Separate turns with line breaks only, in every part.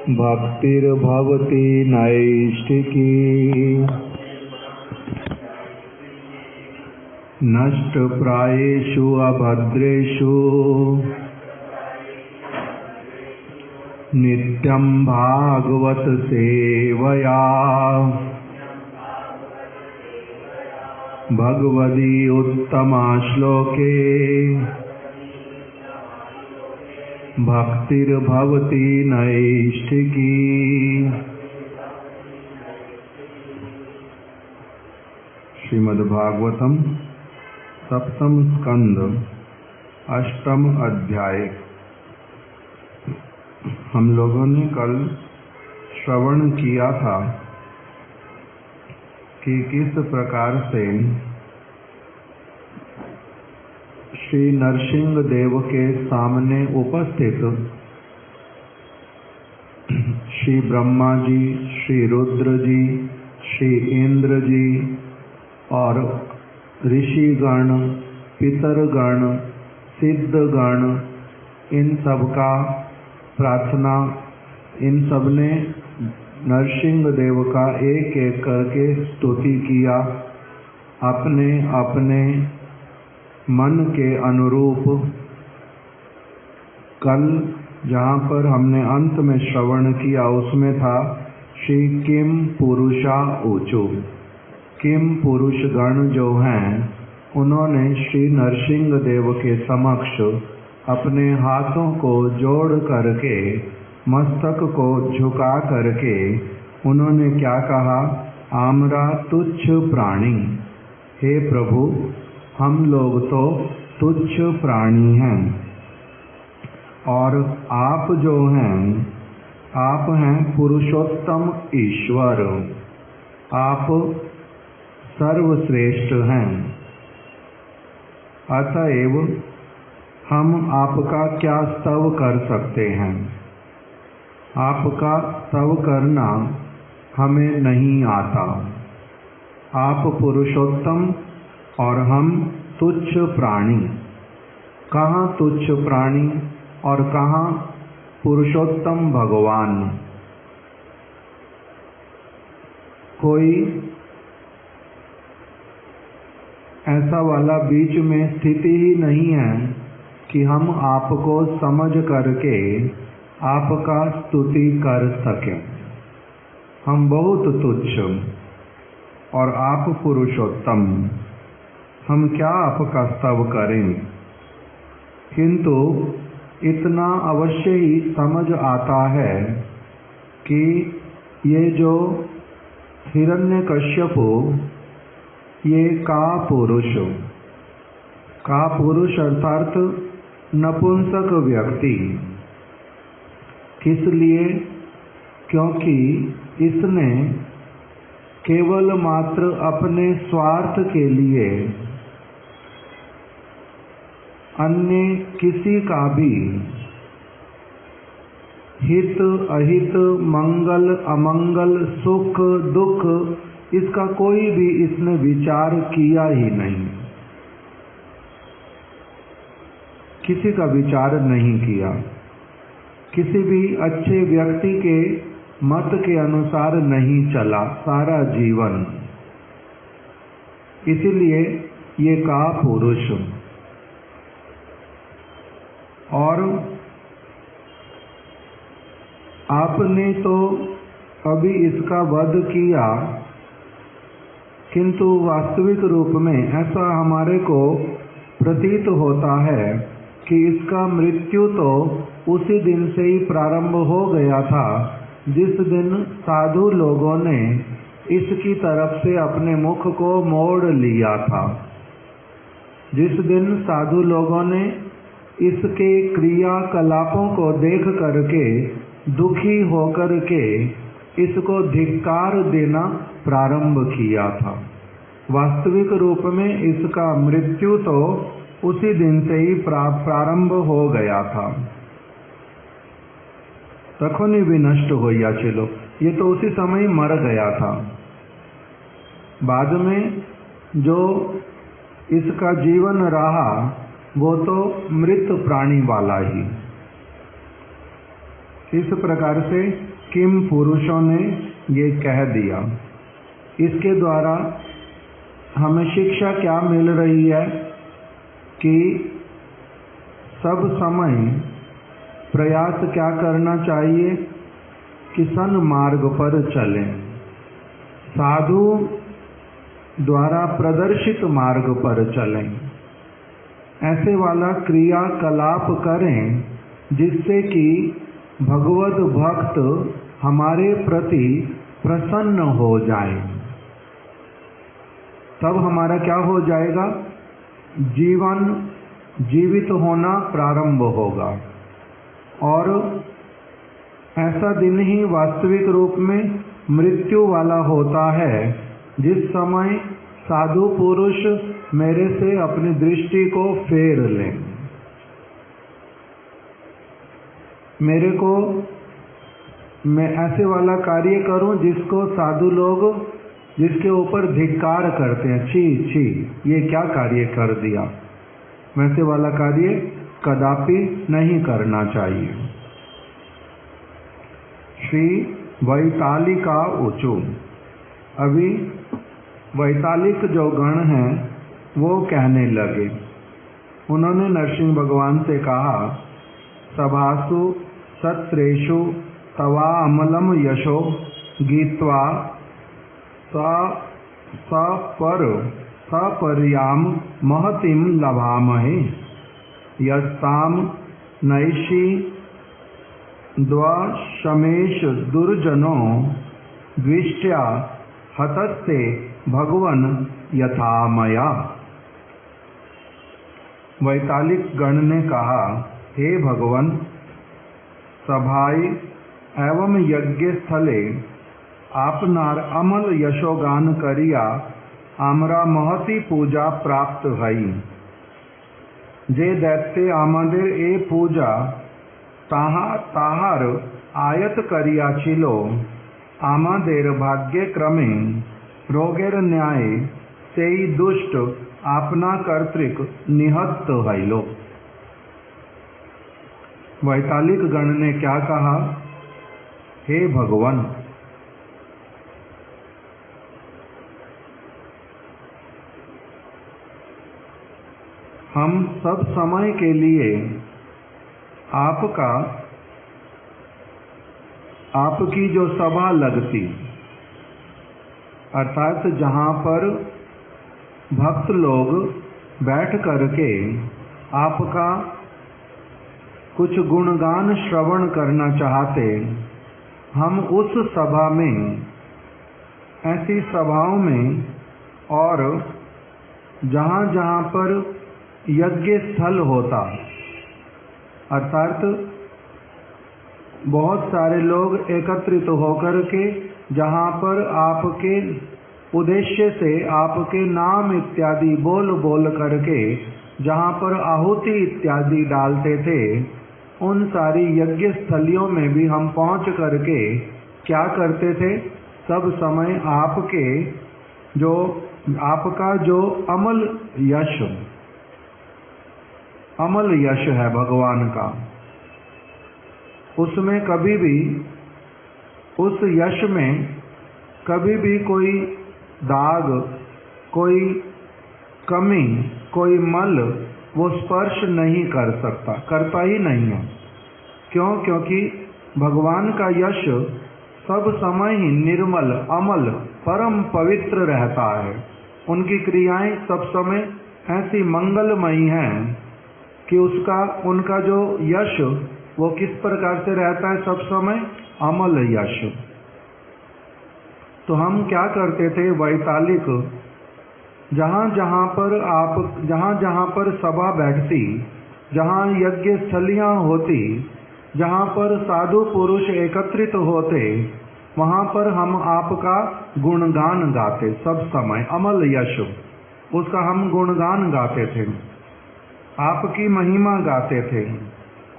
भक्तिर्भवति नैष्ठिकी नष्टप्रायेषु अभद्रेषु नित्यं भागवत सेवया भगवदी उत्तमा श्लोके भक्तिर्भवति नैष्ठिकी। श्रीमद्भागवतम सप्तम स्कंद अष्टम अध्याय। हम लोगों ने कल श्रवण किया था कि किस प्रकार से श्री नरसिंह देव के सामने उपस्थित श्री ब्रह्मा जी, श्री रुद्र जी, श्री इंद्र जी और ऋषिगण, पितरगण, सिद्धगण, इन सब का प्रार्थना, इन सब ने नरसिंह देव का एक एक करके स्तुति किया, अपने अपने मन के अनुरूप। कल जहाँ पर हमने अंत में श्रवण किया उसमें था श्री किम पुरुषा ऊचु। किम पुरुष गण जो हैं उन्होंने श्री नरसिंह देव के समक्ष अपने हाथों को जोड़ करके, मस्तक को झुका करके उन्होंने क्या कहा? आमरा तुच्छ प्राणी, हे प्रभु हम लोग तो तुच्छ प्राणी हैं और आप जो हैं, आप हैं पुरुषोत्तम ईश्वर, आप सर्वश्रेष्ठ हैं। अतएव हम आपका क्या स्तव कर सकते हैं? आपका स्तव करना हमें नहीं आता। आप पुरुषोत्तम और हम तुच्छ प्राणी। कहाँ तुच्छ प्राणी और कहाँ पुरुषोत्तम भगवान? कोई ऐसा वाला बीच में स्थिति ही नहीं है कि हम आपको समझ करके आपका स्तुति कर सकें। हम बहुत तुच्छ और आप पुरुषोत्तम, हम क्या आपका स्तव करें? किंतु इतना अवश्य ही समझ आता है कि ये जो हिरण्यकश्यपु, ये का पुरुष अर्थात नपुंसक व्यक्ति। किस लिए? क्योंकि इसने केवल मात्र अपने स्वार्थ के लिए अन्य किसी का भी हित अहित, मंगल अमंगल, सुख दुख, इसका कोई भी इसने विचार किया ही नहीं। किसी का विचार नहीं किया, किसी भी अच्छे व्यक्ति के मत के अनुसार नहीं चला सारा जीवन। इसीलिए ये का पुरुष। और आपने तो अभी इसका वध किया, किंतु वास्तविक रूप में ऐसा हमारे को प्रतीत होता है कि इसका मृत्यु तो उसी दिन से ही प्रारंभ हो गया था जिस दिन साधु लोगों ने इसकी तरफ से अपने मुख को मोड़ लिया था। जिस दिन साधु लोगों ने इसके क्रियाकलापों को देख करके दुखी होकर के इसको धिक्कार देना प्रारंभ किया था। वास्तविक रूप में इसका मृत्यु तो उसी दिन से ही प्रारंभ हो गया था। तखोनी भी नष्ट हो या चलो, ये तो उसी समय मर गया था। बाद में जो इसका जीवन रहा वो तो मृत प्राणी वाला ही। इस प्रकार से किम पुरुषों ने ये कह दिया। इसके द्वारा हमें शिक्षा क्या मिल रही है कि सब समय प्रयास क्या करना चाहिए कि सन्मार्ग पर चलें, साधु द्वारा प्रदर्शित मार्ग पर चलें, ऐसे वाला क्रियाकलाप करें जिससे कि भगवत भक्त हमारे प्रति प्रसन्न हो जाए। तब हमारा क्या हो जाएगा, जीवन जीवित होना प्रारंभ होगा और ऐसा दिन ही वास्तविक रूप में मृत्यु वाला होता है जिस समय साधु पुरुष मेरे से अपनी दृष्टि को फेर लें, मेरे को मैं ऐसे वाला कार्य करूं जिसको साधु लोग जिसके ऊपर धिक्कार करते हैं, छी छी ये क्या कार्य कर दिया, वैसे वाला कार्य कदापि नहीं करना चाहिए। श्री वैतालिका ऊचु। अभी वैतालिक जो गण हैं वो कहने लगे, उन्होंने नरसिंह भगवान से कहा, सभासु सत्रेषु तवा अमलम यशो गीत्वा सपर्याम महतिम लभामहे यस्ताम नैषि द्वशमेश दुर्जनो द्विष्ट्या हतस्ते भगवन यथामया। वैतालिक गण ने कहा, हे भगवन, सभाई एवं यज्ञ स्थले आपनार अमल यशोगान करिया आमरा महती पूजा प्राप्त हई। जे दैत्य आमादेर ए पूजा ताहार आयत करिया छिलो, आमादेर भाग्य क्रमे रोगेर न्याय सेई दुष्ट आपना कर्तृक निहत हईलो। वैतालिक गण ने क्या कहा, हे भगवान, हम सब समय के लिए आपकी जो सभा लगती, अर्थात जहाँ पर भक्त लोग बैठ करके आपका कुछ गुणगान श्रवण करना चाहते, हम उस सभा में, ऐसी सभाओं में और जहाँ जहाँ पर यज्ञ स्थल होता, अर्थात बहुत सारे लोग एकत्रित होकर के जहाँ पर आपके उद्देश्य से आपके नाम इत्यादि बोल बोल करके जहाँ पर आहुति इत्यादि डालते थे, उन सारी यज्ञ स्थलियों में भी हम पहुँच करके क्या करते थे, सब समय आपका जो अमल यश है भगवान का, उसमें कभी भी, उस यश में कभी भी कोई दाग, कोई कमी, कोई मल वो स्पर्श नहीं कर सकता, करता ही नहीं है। क्यों? क्योंकि भगवान का यश सब समय ही निर्मल, अमल, परम पवित्र रहता है। उनकी क्रियाएं सब समय ऐसी मंगलमयी हैं कि उनका जो यश वो किस प्रकार से रहता है, सब समय अमल यश। तो हम क्या करते थे, वैतालिक जहाँ जहाँ पर सभा बैठती, जहाँ यज्ञ स्थलियाँ होती, जहाँ पर साधु पुरुष एकत्रित होते, वहाँ पर हम आपका गुणगान गाते, सब समय अमल यश, उसका हम गुणगान गाते थे, आपकी महिमा गाते थे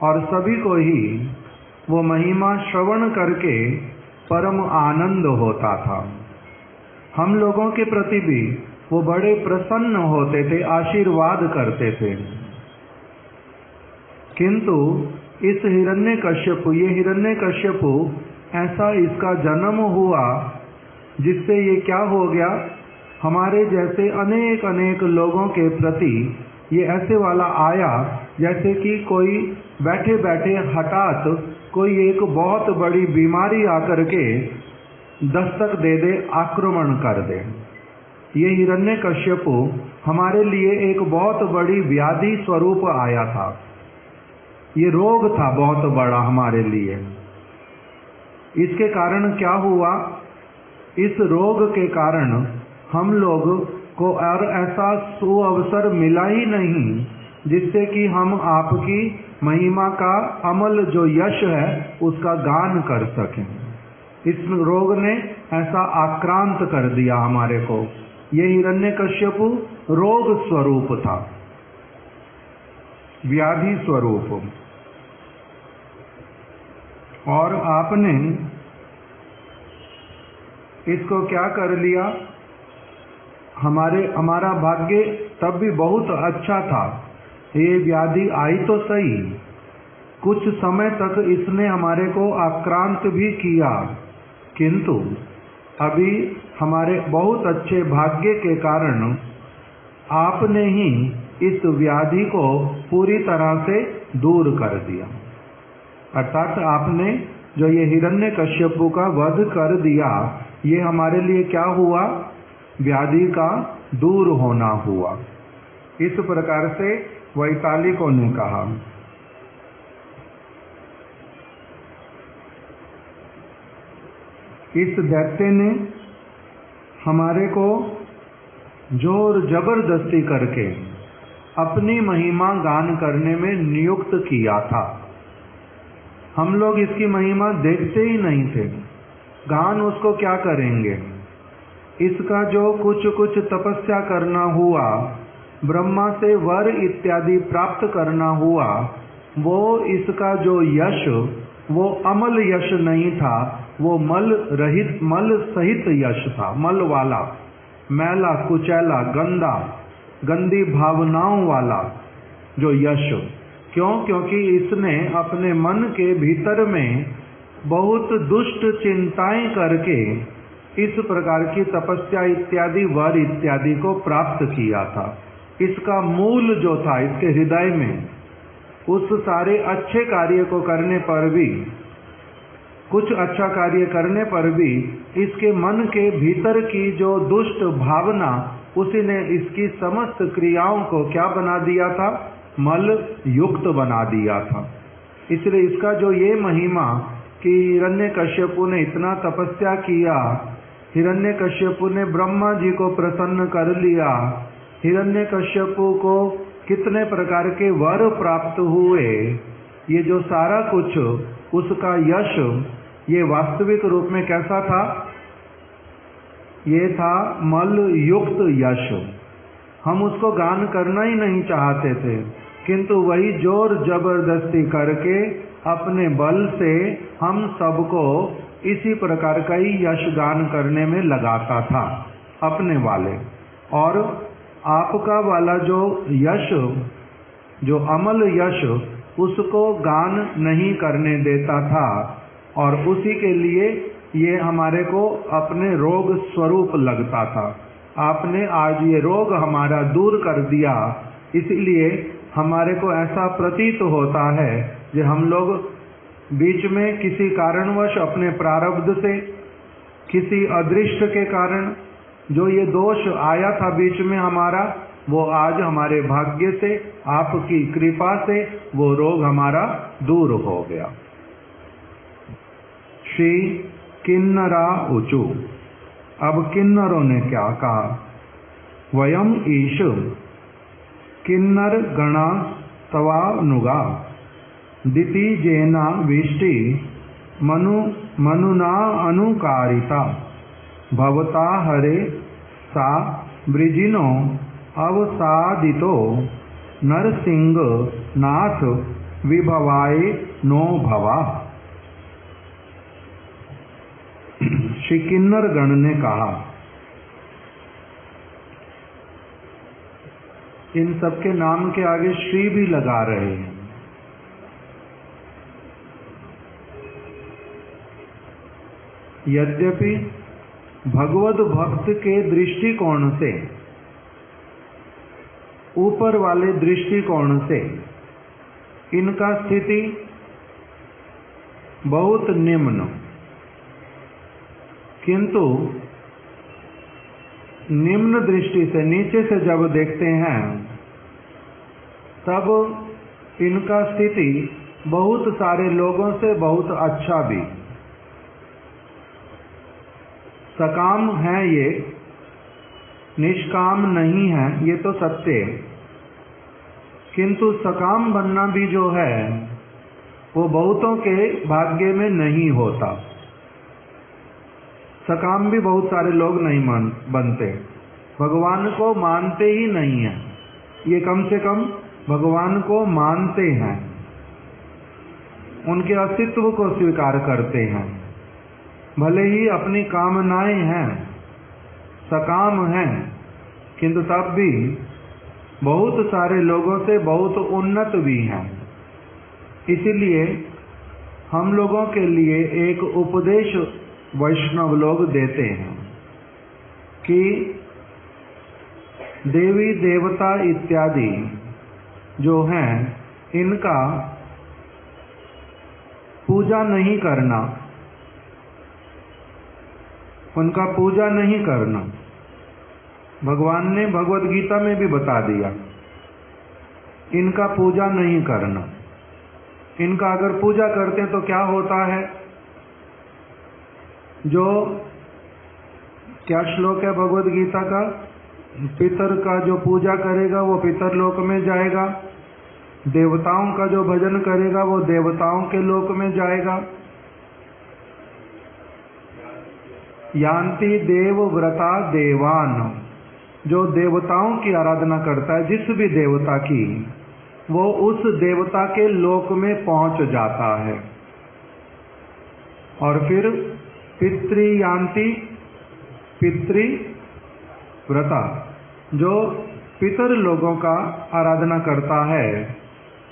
और सभी को ही वो महिमा श्रवण करके परम आनंद होता था। हम लोगों के प्रति भी वो बड़े प्रसन्न होते थे, आशीर्वाद करते थे। किंतु इस हिरण्यकश्यप, ये हिरण्यकश्यप ऐसा इसका जन्म हुआ जिससे ये क्या हो गया, हमारे जैसे अनेक अनेक लोगों के प्रति ये ऐसे वाला आया जैसे कि कोई बैठे बैठे हठात कोई एक बहुत बड़ी बीमारी आकर के दस्तक दे दे, आक्रमण कर दे। ये हिरण्यकश्यप हमारे लिए एक बहुत बड़ी व्याधि स्वरूप आया था। ये रोग था बहुत बड़ा हमारे लिए। इसके कारण क्या हुआ, इस रोग के कारण हम लोग को और ऐसा सुअवसर मिला ही नहीं जिससे कि हम आपकी महिमा का अमल जो यश है उसका गान कर सकें। इस रोग ने ऐसा आक्रांत कर दिया हमारे को। ये हिरण्यकश्यप रोग स्वरूप था, व्याधि स्वरूप। और आपने इसको क्या कर लिया, हमारा भाग्य तब भी बहुत अच्छा था। ये व्याधि आई तो सही, कुछ समय तक इसने हमारे को आक्रांत भी किया, किंतु अभी हमारे बहुत अच्छे भाग्य के कारण आपने ही इस व्याधि को पूरी तरह से दूर कर दिया। अर्थात आपने जो ये हिरण्यकश्यप का वध कर दिया, ये हमारे लिए क्या हुआ, व्याधि का दूर होना हुआ। इस प्रकार से वैतालिकों ने कहा। इस दैत्य ने हमारे को जोर जबरदस्ती करके अपनी महिमा गान करने में नियुक्त किया था। हम लोग इसकी महिमा देखते ही नहीं थे, गान उसको क्या करेंगे। इसका जो कुछ तपस्या करना हुआ, ब्रह्मा से वर इत्यादि प्राप्त करना हुआ, वो इसका जो यश वो अमल यश नहीं था, वो मल रहित, मल सहित यश था, मल वाला, मैला कुचैला गंदा, गंदी भावनाओं वाला जो यश। क्यों? क्योंकि इसने अपने मन के भीतर में बहुत दुष्ट चिंताएं करके इस प्रकार की तपस्या इत्यादि वर इत्यादि को प्राप्त किया था। इसका मूल जो था इसके हृदय में, उस सारे अच्छे कार्य को करने पर भी, कुछ अच्छा कार्य करने पर भी इसके मन के भीतर की जो दुष्ट भावना, उसी ने इसकी समस्त क्रियाओं को क्या बना दिया था, मल युक्त बना दिया था। इसलिए इसका जो ये महिमा कि हिरण्यकश्यपु ने इतना तपस्या किया, हिरण्यकश्यपु ने ब्रह्मा जी को प्रसन्न कर लिया, हिरण्यकश्यपु को कितने प्रकार के वर प्राप्त हुए, ये जो सारा कुछ उसका यश, ये वास्तविक रूप में कैसा था, ये था मल युक्त यश। हम उसको गान करना ही नहीं चाहते थे, किंतु वही जोर जबरदस्ती करके अपने बल से हम सबको इसी प्रकार का ही यश गान करने में लगाता था अपने वाले। और आपका वाला जो यश, जो अमल यश, उसको गान नहीं करने देता था, और उसी के लिए ये हमारे को अपने रोग स्वरूप लगता था। आपने आज ये रोग हमारा दूर कर दिया, इसलिए हमारे को ऐसा प्रतीत होता है कि हम लोग बीच में किसी कारणवश अपने प्रारब्ध से, किसी अदृष्ट के कारण जो ये दोष आया था बीच में हमारा, वो आज हमारे भाग्य से, आपकी कृपा से वो रोग हमारा दूर हो गया। श्री किन्नरा ऊचु। अब किन्नरों ने क्या कहा, वयम ईश किन्नर गणा तवानुगा दिति जेना विष्टि मनुना अनुकारिता भवता हरे सा वृजिनो अवसादितो नरसिंह नाथ विभवाय नो भवा। श्री किन्नर गण ने कहा, इन सबके नाम के आगे श्री भी लगा रहे हैं। यद्यपि भगवद भक्त के दृष्टिकोण से, ऊपर वाले दृष्टिकोण से इनका स्थिति बहुत निम्न, किंतु निम्न दृष्टि से, नीचे से जब देखते हैं तब इनका स्थिति बहुत सारे लोगों से बहुत अच्छा भी। सकाम है ये, निष्काम नहीं है, ये तो सत्य है, किंतु सकाम बनना भी जो है वो बहुतों के भाग्य में नहीं होता। सकाम भी बहुत सारे लोग नहीं बनते, भगवान को मानते ही नहीं है। ये कम से कम भगवान को मानते हैं, उनके अस्तित्व को स्वीकार करते हैं, भले ही अपनी कामनाएं हैं, सकाम हैं, किंतु तब भी बहुत सारे लोगों से बहुत उन्नत भी हैं। इसीलिए हम लोगों के लिए एक उपदेश वैष्णव लोग देते हैं कि देवी देवता इत्यादि जो हैं इनका पूजा नहीं करना, उनका पूजा नहीं करना। भगवान ने भगवत गीता में भी बता दिया, इनका पूजा नहीं करना। इनका अगर पूजा करते हैं तो क्या होता है? जो क्या श्लोक है भगवत गीता का? पितर का जो पूजा करेगा वो पितर लोक में जाएगा, देवताओं का जो भजन करेगा वो देवताओं के लोक में जाएगा। यान्ति देव व्रता देवान, जो देवताओं की आराधना करता है, जिस भी देवता की, वो उस देवता के लोक में पहुंच जाता है। और फिर पितृ यान्ति पितृ व्रता, जो पितर लोगों का आराधना करता है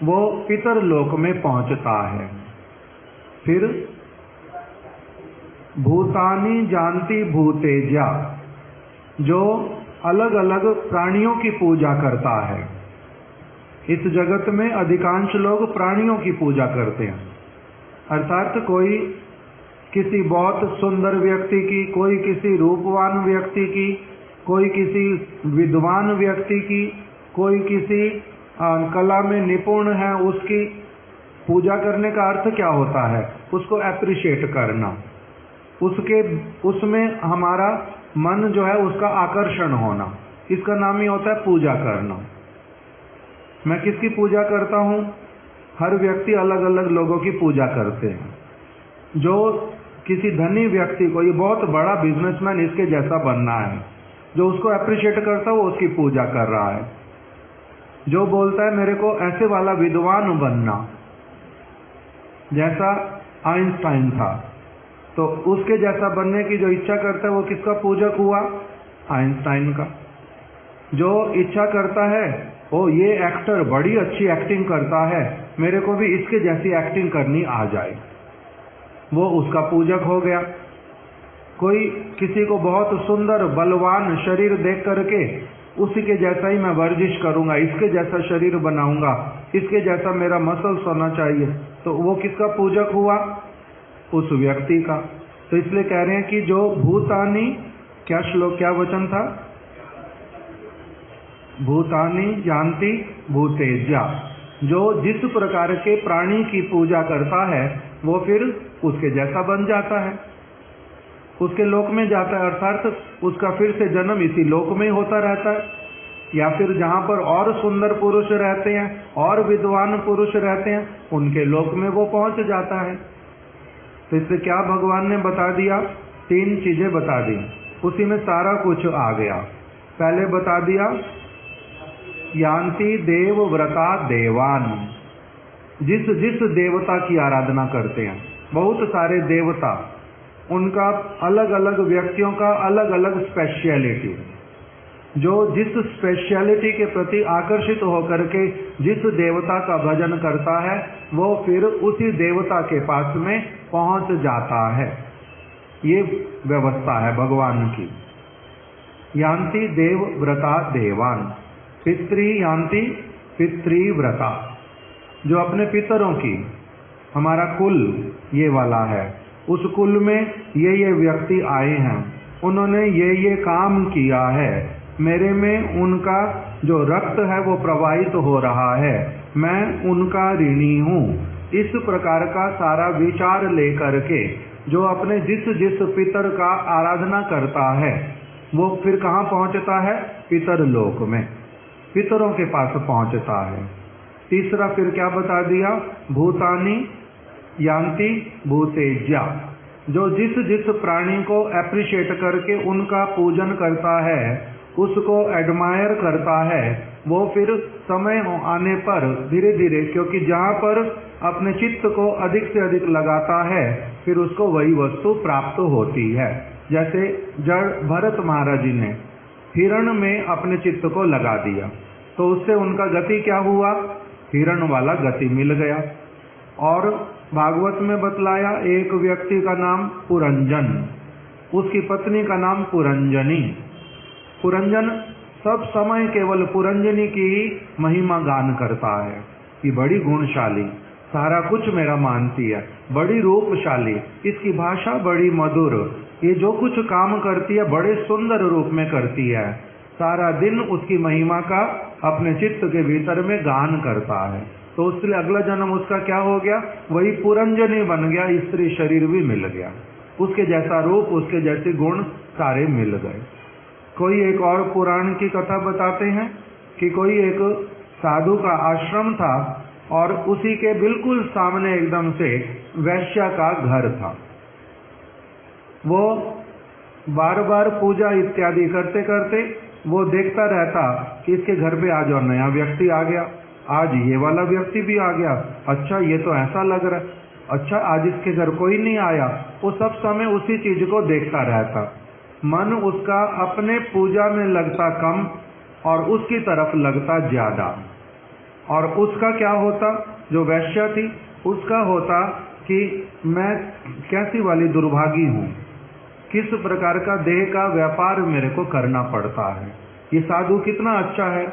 वो पितर लोक में पहुंचता है। फिर भूतानि जानती भूतेजा, जो अलग अलग प्राणियों की पूजा करता है। इस जगत में अधिकांश लोग प्राणियों की पूजा करते हैं, अर्थात कोई किसी बहुत सुंदर व्यक्ति की, कोई किसी रूपवान व्यक्ति की, कोई किसी विद्वान व्यक्ति की, कोई किसी कला में निपुण है, उसकी पूजा करने का अर्थ क्या होता है? उसको एप्रिशिएट करना, उसमें हमारा मन जो है उसका आकर्षण होना, इसका नाम ही होता है पूजा करना। मैं किसकी पूजा करता हूँ? हर व्यक्ति अलग अलग लोगों की पूजा करते हैं। जो किसी धनी व्यक्ति को, ये बहुत बड़ा बिजनेसमैन, इसके जैसा बनना है, जो उसको अप्रिशिएट करता है वो उसकी पूजा कर रहा है। जो बोलता है मेरे को ऐसे वाला विद्वान बनना, जैसा आइंस्टाइन था, तो उसके जैसा बनने की जो इच्छा करता है वो किसका पूजक हुआ? आइंस्टाइन का। जो इच्छा करता है ओ ये एक्टर बड़ी अच्छी एक्टिंग करता है, मेरे को भी इसके जैसी एक्टिंग करनी आ जाए, वो उसका पूजक हो गया। कोई किसी को बहुत सुंदर बलवान शरीर देख करके उसी के जैसा ही मैं वर्जिश करूंगा, इसके जैसा शरीर बनाऊंगा, इसके जैसा मेरा मसल्स होना चाहिए, तो वो किसका पूजक हुआ? उस व्यक्ति का। तो इसलिए कह रहे हैं कि जो भूतानि, क्या श्लोक, क्या वचन था? भूतानि जानती भूतेजा, जो जिस प्रकार के प्राणी की पूजा करता है वो फिर उसके जैसा बन जाता है, उसके लोक में जाता है, अर्थात उसका फिर से जन्म इसी लोक में होता रहता है। या फिर जहाँ पर और सुंदर पुरुष रहते हैं और विद्वान पुरुष रहते हैं उनके लोक में वो पहुंच जाता है। तो इससे क्या भगवान ने बता दिया? 3 चीजें बता दी, उसी में सारा कुछ आ गया। पहले बता दिया यान्ति देव व्रता देवान, जिस जिस देवता की आराधना करते हैं, बहुत सारे देवता, उनका अलग अलग व्यक्तियों का अलग अलग स्पेशलिटी, जो जिस स्पेशलिटी के प्रति आकर्षित होकर के जिस देवता का भजन करता है वो फिर उसी देवता के पास में पहुंच जाता है। ये व्यवस्था है भगवान की। यान्ति देव व्रता देवान, पितृ यान्ति पितृव्रता, जो अपने पितरों की, हमारा कुल ये वाला है, उस कुल में ये व्यक्ति आए हैं, उन्होंने ये काम किया है, मेरे में उनका जो रक्त है वो प्रवाहित हो रहा है, मैं उनका ऋणी हूँ। इस प्रकार का सारा विचार लेकर के जो अपने जिस जिस पितर का आराधना करता है वो फिर कहाँ पहुँचता है? पितर लोक में, पितरों के पास पहुँचता है। तीसरा फिर क्या बता दिया? भूतानि यान्ति भूतेज्या, जो जिस जिस प्राणी को एप्रिशिएट करके उनका पूजन करता है, उसको एडमायर करता है, वो फिर समय आने पर धीरे धीरे, क्योंकि जहाँ पर अपने चित्त को अधिक से अधिक लगाता है फिर उसको वही वस्तु प्राप्त होती है। जैसे जड़ भरत महाराज जी ने हिरण में अपने चित्त को लगा दिया तो उससे उनका गति क्या हुआ? हिरण वाला गति मिल गया। और भागवत में बतलाया एक व्यक्ति का नाम पुरंजन, उसकी पत्नी का नाम पुरंजनी। पुरंजन सब समय केवल पुरंजनी की ही महिमा गान करता है कि बड़ी गुणशाली, सारा कुछ मेरा मानती है, बड़ी रूपशाली, इसकी भाषा बड़ी मधुर, ये जो कुछ काम करती है बड़े सुंदर रूप में करती है। सारा दिन उसकी महिमा का अपने चित्त के भीतर में गान करता है। तो उसलिए अगला जन्म उसका क्या हो गया? वही पुरंजनी बन गया, स्त्री शरीर भी मिल गया, उसके जैसा रूप, उसके जैसे गुण सारे मिल गए। कोई एक और पुराण की कथा बताते हैं कि कोई एक साधु का आश्रम था और उसी के बिल्कुल सामने एकदम से वैश्या का घर था। वो बार बार पूजा इत्यादि करते करते वो देखता रहता कि इसके घर पे आज और नया व्यक्ति आ गया, आज ये वाला व्यक्ति भी आ गया, अच्छा ये तो ऐसा लग रहा है, अच्छा आज इसके घर कोई नहीं आया। वो सब समय उसी चीज को देखता रहता, मन उसका अपने पूजा में लगता कम और उसकी तरफ लगता ज्यादा। और उसका क्या होता? जो वैश्या थी उसका होता कि मैं कैसी वाली दुर्भागी हूँ, किस प्रकार का देह का व्यापार मेरे को करना पड़ता है। ये साधु कितना अच्छा है,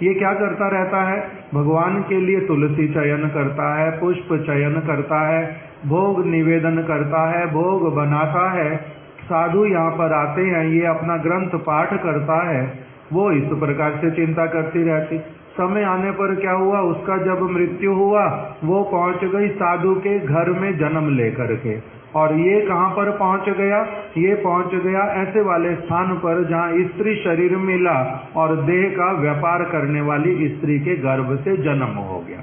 ये क्या करता रहता है? भगवान के लिए तुलसी चयन करता है, पुष्प चयन करता है, भोग निवेदन करता है, भोग बनाता है। साधु यहाँ पर आते हैं, ये अपना ग्रंथ पाठ करता है, वो इस प्रकार से चिंता करती रहती। समय आने पर क्या हुआ? उसका जब मृत्यु हुआ वो पहुंच गई साधु के घर में जन्म लेकर के। और ये कहाँ पर पहुंच गया? ये पहुंच गया ऐसे वाले स्थान पर जहाँ स्त्री शरीर मिला और देह का व्यापार करने वाली स्त्री के गर्भ से जन्म हो गया।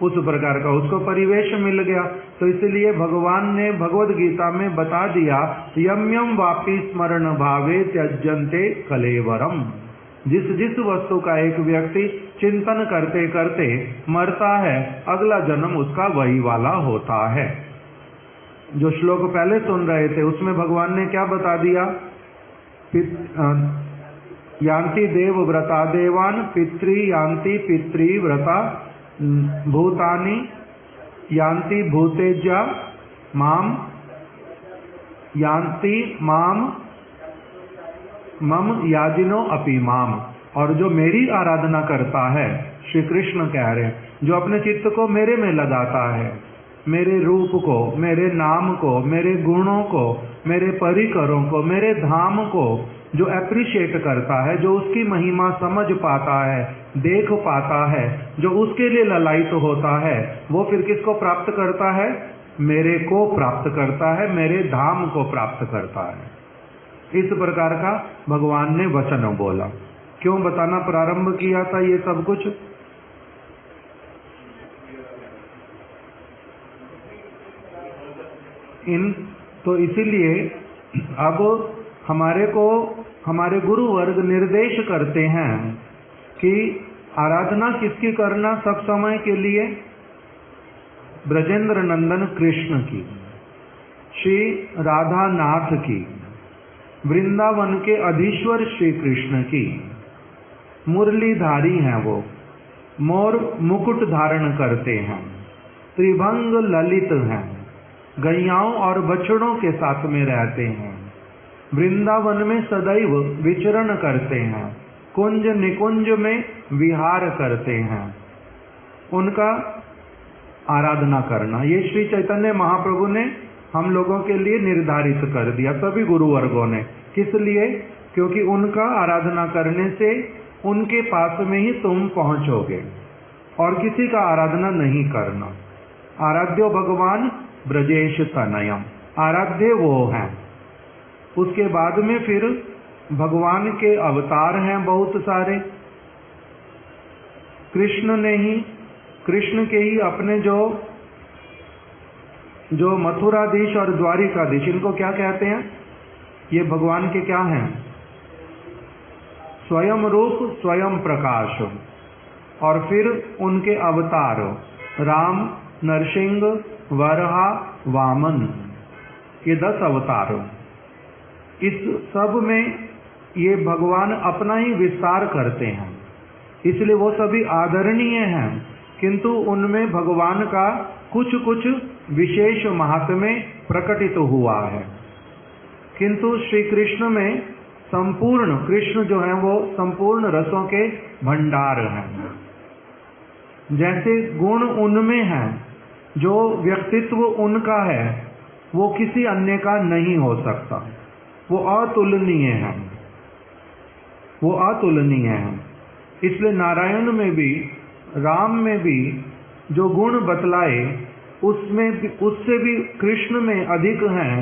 उस प्रकार का उसको परिवेश मिल गया। तो इसलिए भगवान ने भगवद गीता में बता दिया, यम यम वापि स्मरण भावे त्यजन्ते कलेवरम। जिस जिस वस्तु का एक व्यक्ति चिंतन करते करते मरता है, अगला जन्म उसका वही वाला होता है। जो श्लोक पहले सुन रहे थे उसमें भगवान ने क्या बता दिया? यान्ति देव व्रता देवान, पितृ यान्ति पितृव्रता, भूतानि यान्ति भूतेज्या, माम यान्ति माम मम याजिनो अपि माम। और जो मेरी आराधना करता है, श्री कृष्ण कह रहे हैं, जो अपने चित्त को मेरे में लगाता है, मेरे रूप को, मेरे नाम को, मेरे गुणों को, मेरे परिकरों को, मेरे धाम को जो एप्रिशिएट करता है, जो उसकी महिमा समझ पाता है, देख पाता है, जो उसके लिए ललायित होता है, वो फिर किसको प्राप्त करता है? मेरे को प्राप्त करता है, मेरे धाम को प्राप्त करता है। इस प्रकार का भगवान ने वचन बोला। क्यों बताना प्रारंभ किया था ये सब कुछ? तो इसीलिए अब हमारे को हमारे गुरु वर्ग निर्देश करते हैं कि आराधना किसकी करना सब समय के लिए? ब्रजेंद्र नंदन कृष्ण की, श्री राधा नाथ की, वृंदावन के अधीश्वर श्री कृष्ण की। मुरलीधारी हैं वो, मोर मुकुट धारण करते हैं, त्रिभंग ललित हैं, गैयाओं और बछड़ों के साथ में रहते हैं, वृंदावन में सदैव विचरण करते हैं, कुंज निकुंज में विहार करते हैं, उनका आराधना करना। ये श्री चैतन्य महाप्रभु ने हम लोगों के लिए निर्धारित कर दिया, सभी गुरुवर्गों ने। किस लिए? क्योंकि उनका आराधना करने से उनके पास में ही तुम पहुंचोगे, और किसी का आराधना नहीं करना। आराध्यो भगवान ब्रजेश तनयम, आराध्य वो हैं। उसके बाद में फिर भगवान के अवतार हैं बहुत सारे। कृष्ण के ही अपने जो मथुराधीश और द्वारिकाधीश, इनको क्या कहते हैं? ये भगवान के क्या हैं? स्वयं रूप, स्वयं प्रकाश। और फिर उनके अवतार राम, नरसिंह, वराह, वामन, ये 10 अवतार। इस सब में ये भगवान अपना ही विस्तार करते हैं, इसलिए वो सभी आदरणीय हैं, किंतु उनमें भगवान का कुछ कुछ विशेष महात्म्य प्रकटित हुआ है। किंतु श्री कृष्ण में संपूर्ण, कृष्ण जो है वो संपूर्ण रसों के भंडार हैं। जैसे गुण उनमें हैं, जो व्यक्तित्व उनका है वो किसी अन्य का नहीं हो सकता, वो अतुलनीय है, वो अतुलनीय है। इसलिए नारायण में भी, राम में भी जो गुण बतलाए उससे भी कृष्ण में अधिक हैं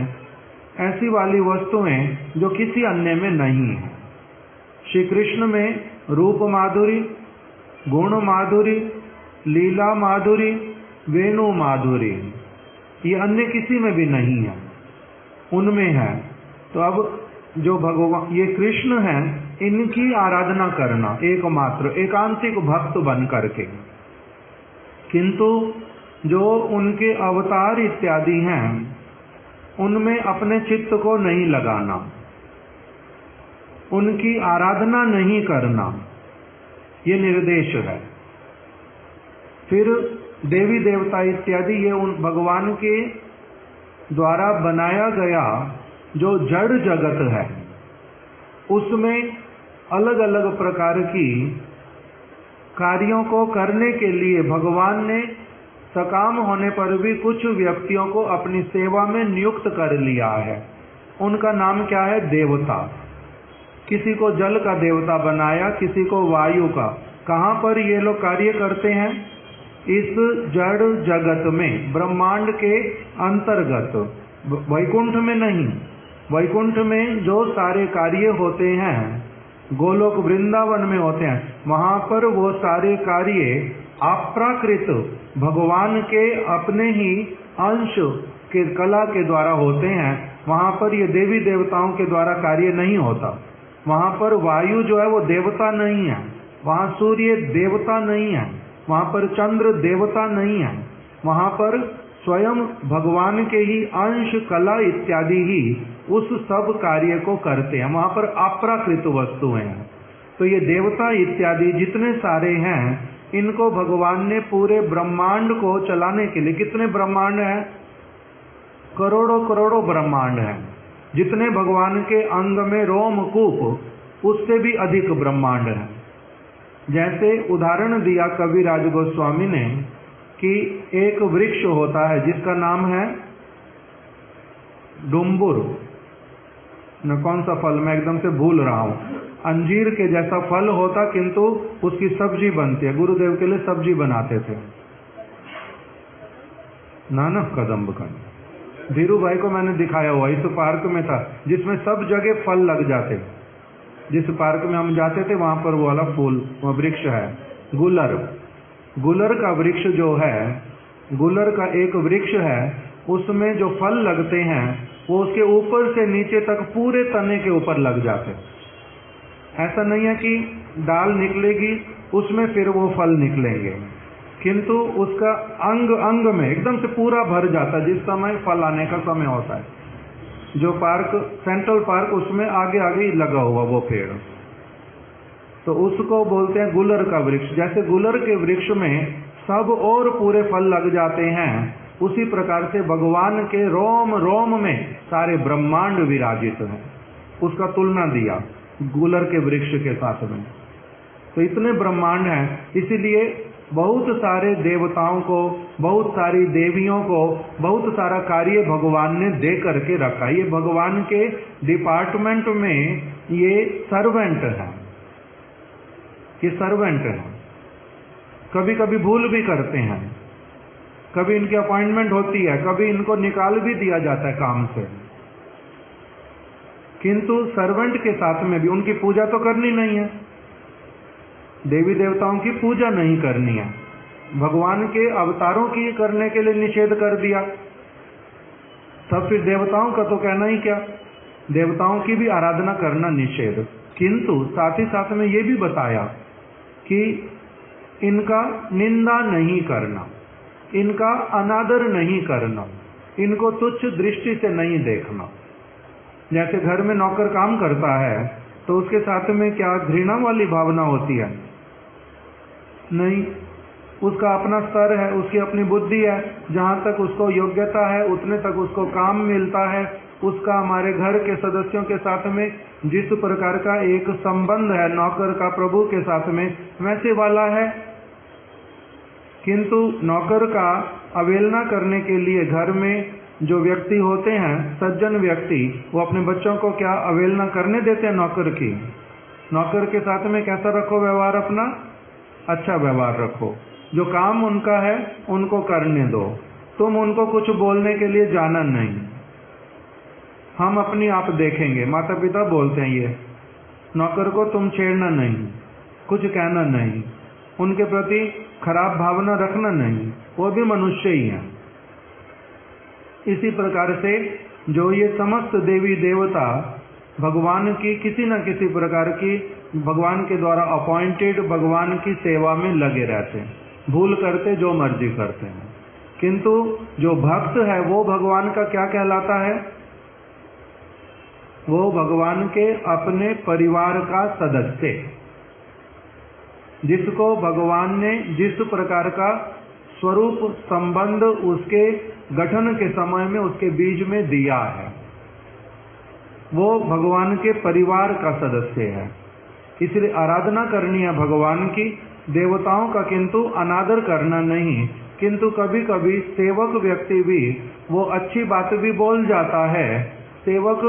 ऐसी वाली वस्तुएं जो किसी अन्य में नहीं है। श्री कृष्ण में रूप माधुरी, गुण माधुरी, लीला माधुरी, वेणु माधुरी, ये अन्य किसी में भी नहीं है, उनमें है। तो अब जो भगवान ये कृष्ण हैं, इनकी आराधना करना एकमात्र एकांतिक भक्त बन करके। किंतु जो उनके अवतार इत्यादि हैं उनमें अपने चित्त को नहीं लगाना, उनकी आराधना नहीं करना, ये निर्देश है। फिर देवी देवता इत्यादि ये उन भगवान के द्वारा बनाया गया जो जड़ जगत है, उसमें अलग अलग प्रकार की कार्यों को करने के लिए भगवान ने सकाम होने पर भी कुछ व्यक्तियों को अपनी सेवा में नियुक्त कर लिया है। उनका नाम क्या है? देवता। किसी को जल का देवता बनाया, किसी को वायु का। कहाँ पर ये लोग कार्य करते हैं? इस जड़ जगत में, ब्रह्मांड के अंतर्गत, वैकुंठ में नहीं। वैकुंठ में जो सारे कार्य होते हैं, गोलोक वृंदावन में होते हैं, वहां पर वो सारे कार्य अप्राकृत भगवान के अपने ही अंश के कला के द्वारा होते हैं। वहां पर ये देवी देवताओं के द्वारा कार्य नहीं होता। वहां पर वायु जो है वो देवता नहीं है, वहां सूर्य देवता नहीं है, वहां पर चंद्र देवता नहीं है, वहां पर स्वयं भगवान के ही अंश, कला इत्यादि ही उस सब कार्य को करते हैं। वहां पर अप्राकृत वस्तुएं हैं। तो ये देवता इत्यादि जितने सारे हैं, इनको भगवान ने पूरे ब्रह्मांड को चलाने के लिए, कितने ब्रह्मांड हैं? करोड़ों करोड़ों ब्रह्मांड हैं। जितने भगवान के अंग में रोमकूप, उससे भी अधिक ब्रह्मांड है। जैसे उदाहरण दिया कविराज गोस्वामी ने कि एक वृक्ष होता है जिसका नाम है डुम्बुर, न कौन सा फल, मैं एकदम से भूल रहा हूं, अंजीर के जैसा फल होता, किंतु उसकी सब्जी बनती है। गुरुदेव के लिए सब्जी बनाते थे। नानक कदम्ब का धीरू भाई को मैंने दिखाया हुआ, इस पार्क में था जिसमें सब जगह फल लग जाते। जिस पार्क में हम जाते थे वहां पर वो वाला फूल, वो वृक्ष है गुलर। गुलर का वृक्ष जो है, गुलर का एक वृक्ष है, उसमें जो फल लगते हैं वो उसके ऊपर से नीचे तक पूरे तने के ऊपर लग जाते। ऐसा नहीं है कि डाल निकलेगी उसमें फिर वो फल निकलेंगे, किंतु उसका अंग अंग में एकदम से पूरा भर जाता है। जिस समय फल आने का समय होता है, जो पार्क, सेंट्रल पार्क, उसमें आगे आगे ही लगा हुआ वो पेड़, तो उसको बोलते हैं गुलर का वृक्ष। जैसे गुलर के वृक्ष में सब और पूरे फल लग जाते हैं, उसी प्रकार से भगवान के रोम रोम में सारे ब्रह्मांड विराजित हैं। उसका तुलना दिया गुलर के वृक्ष के साथ में। तो इतने ब्रह्मांड हैं, इसीलिए बहुत सारे देवताओं को, बहुत सारी देवियों को बहुत सारा कार्य भगवान ने दे करके रखा। ये भगवान के डिपार्टमेंट में ये सर्वेंट है, ये सर्वेंट है। कभी कभी भूल भी करते हैं, कभी इनकी अपॉइंटमेंट होती है, कभी इनको निकाल भी दिया जाता है काम से, किंतु सर्वेंट के साथ में भी उनकी पूजा तो करनी नहीं है। देवी देवताओं की पूजा नहीं करनी है, भगवान के अवतारों की करने के लिए निषेध कर दिया। तब फिर देवताओं का तो कहना ही क्या, देवताओं की भी आराधना करना निषेध। किंतु साथ ही साथ में ये भी बताया कि इनका निंदा नहीं करना, इनका अनादर नहीं करना, इनको तुच्छ दृष्टि से नहीं देखना। जैसे घर में नौकर काम करता है तो उसके साथ में क्या घृणा वाली भावना होती है? नहीं, उसका अपना स्तर है, उसकी अपनी बुद्धि है, जहाँ तक उसको योग्यता है उतने तक उसको काम मिलता है। उसका हमारे घर के सदस्यों के साथ में जिस प्रकार का एक संबंध है नौकर का प्रभु के साथ में, वैसे वाला है। किंतु नौकर का अवहेलना करने के लिए घर में जो व्यक्ति होते हैं, सज्जन व्यक्ति, वो अपने बच्चों को क्या अवहेलना करने देते हैं नौकर की? नौकर के साथ में कैसा रखो व्यवहार अपना? अच्छा व्यवहार रखो। जो काम उनका है उनको करने दो, तुम उनको कुछ बोलने के लिए जाना नहीं। हम अपनी आप देखेंगे, माता पिता बोलते हैं ये नौकर को तुम छेड़ना नहीं, कुछ कहना नहीं, उनके प्रति खराब भावना रखना नहीं, वो भी मनुष्य ही है। इसी प्रकार से जो ये समस्त देवी देवता भगवान की किसी न किसी प्रकार की भगवान के द्वारा अपॉइंटेड भगवान की सेवा में लगे रहते हैं, भूल करते जो मर्जी करते हैं। किंतु जो भक्त है वो भगवान का क्या कहलाता है? वो भगवान के अपने परिवार का सदस्य, जिसको भगवान ने जिस प्रकार का स्वरूप संबंध उसके गठन के समय में उसके बीज में दिया है, वो भगवान के परिवार का सदस्य है। इसलिए आराधना करनी है भगवान की, देवताओं का किंतु अनादर करना नहीं। किंतु कभी कभी सेवक व्यक्ति भी वो अच्छी बात भी बोल जाता है। सेवक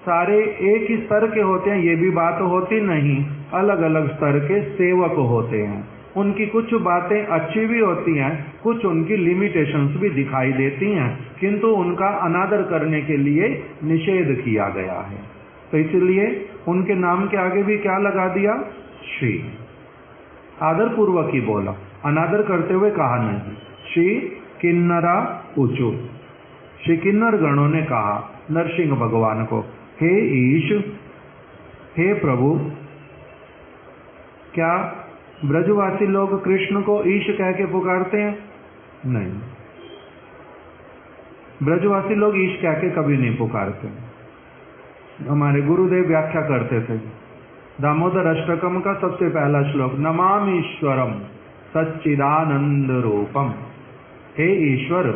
सारे एक ही स्तर के होते हैं ये भी बात होती नहीं, अलग अलग स्तर के सेवक होते हैं। उनकी कुछ बातें अच्छी भी होती हैं, कुछ उनकी लिमिटेशंस भी दिखाई देती हैं, किंतु उनका अनादर करने के लिए निषेध किया गया है। तो इसलिए उनके नाम के आगे भी क्या लगा दिया? श्री। आदर पूर्वक ही बोला, अनादर करते हुए कहा नहीं। श्री किन्नरा ऊचु, श्री किन्नर गणों ने कहा नरसिंह भगवान को, हे ईश, हे प्रभु। क्या ब्रजवासी लोग कृष्ण को ईश कह के पुकारते हैं? नहीं, ब्रजवासी लोग ईश कह के कभी नहीं पुकारते। हमारे गुरुदेव व्याख्या करते थे दामोदर अष्टकम का सबसे पहला श्लोक, नमामि ईश्वरम सच्चिदानंद रूपम। हे ईश्वर,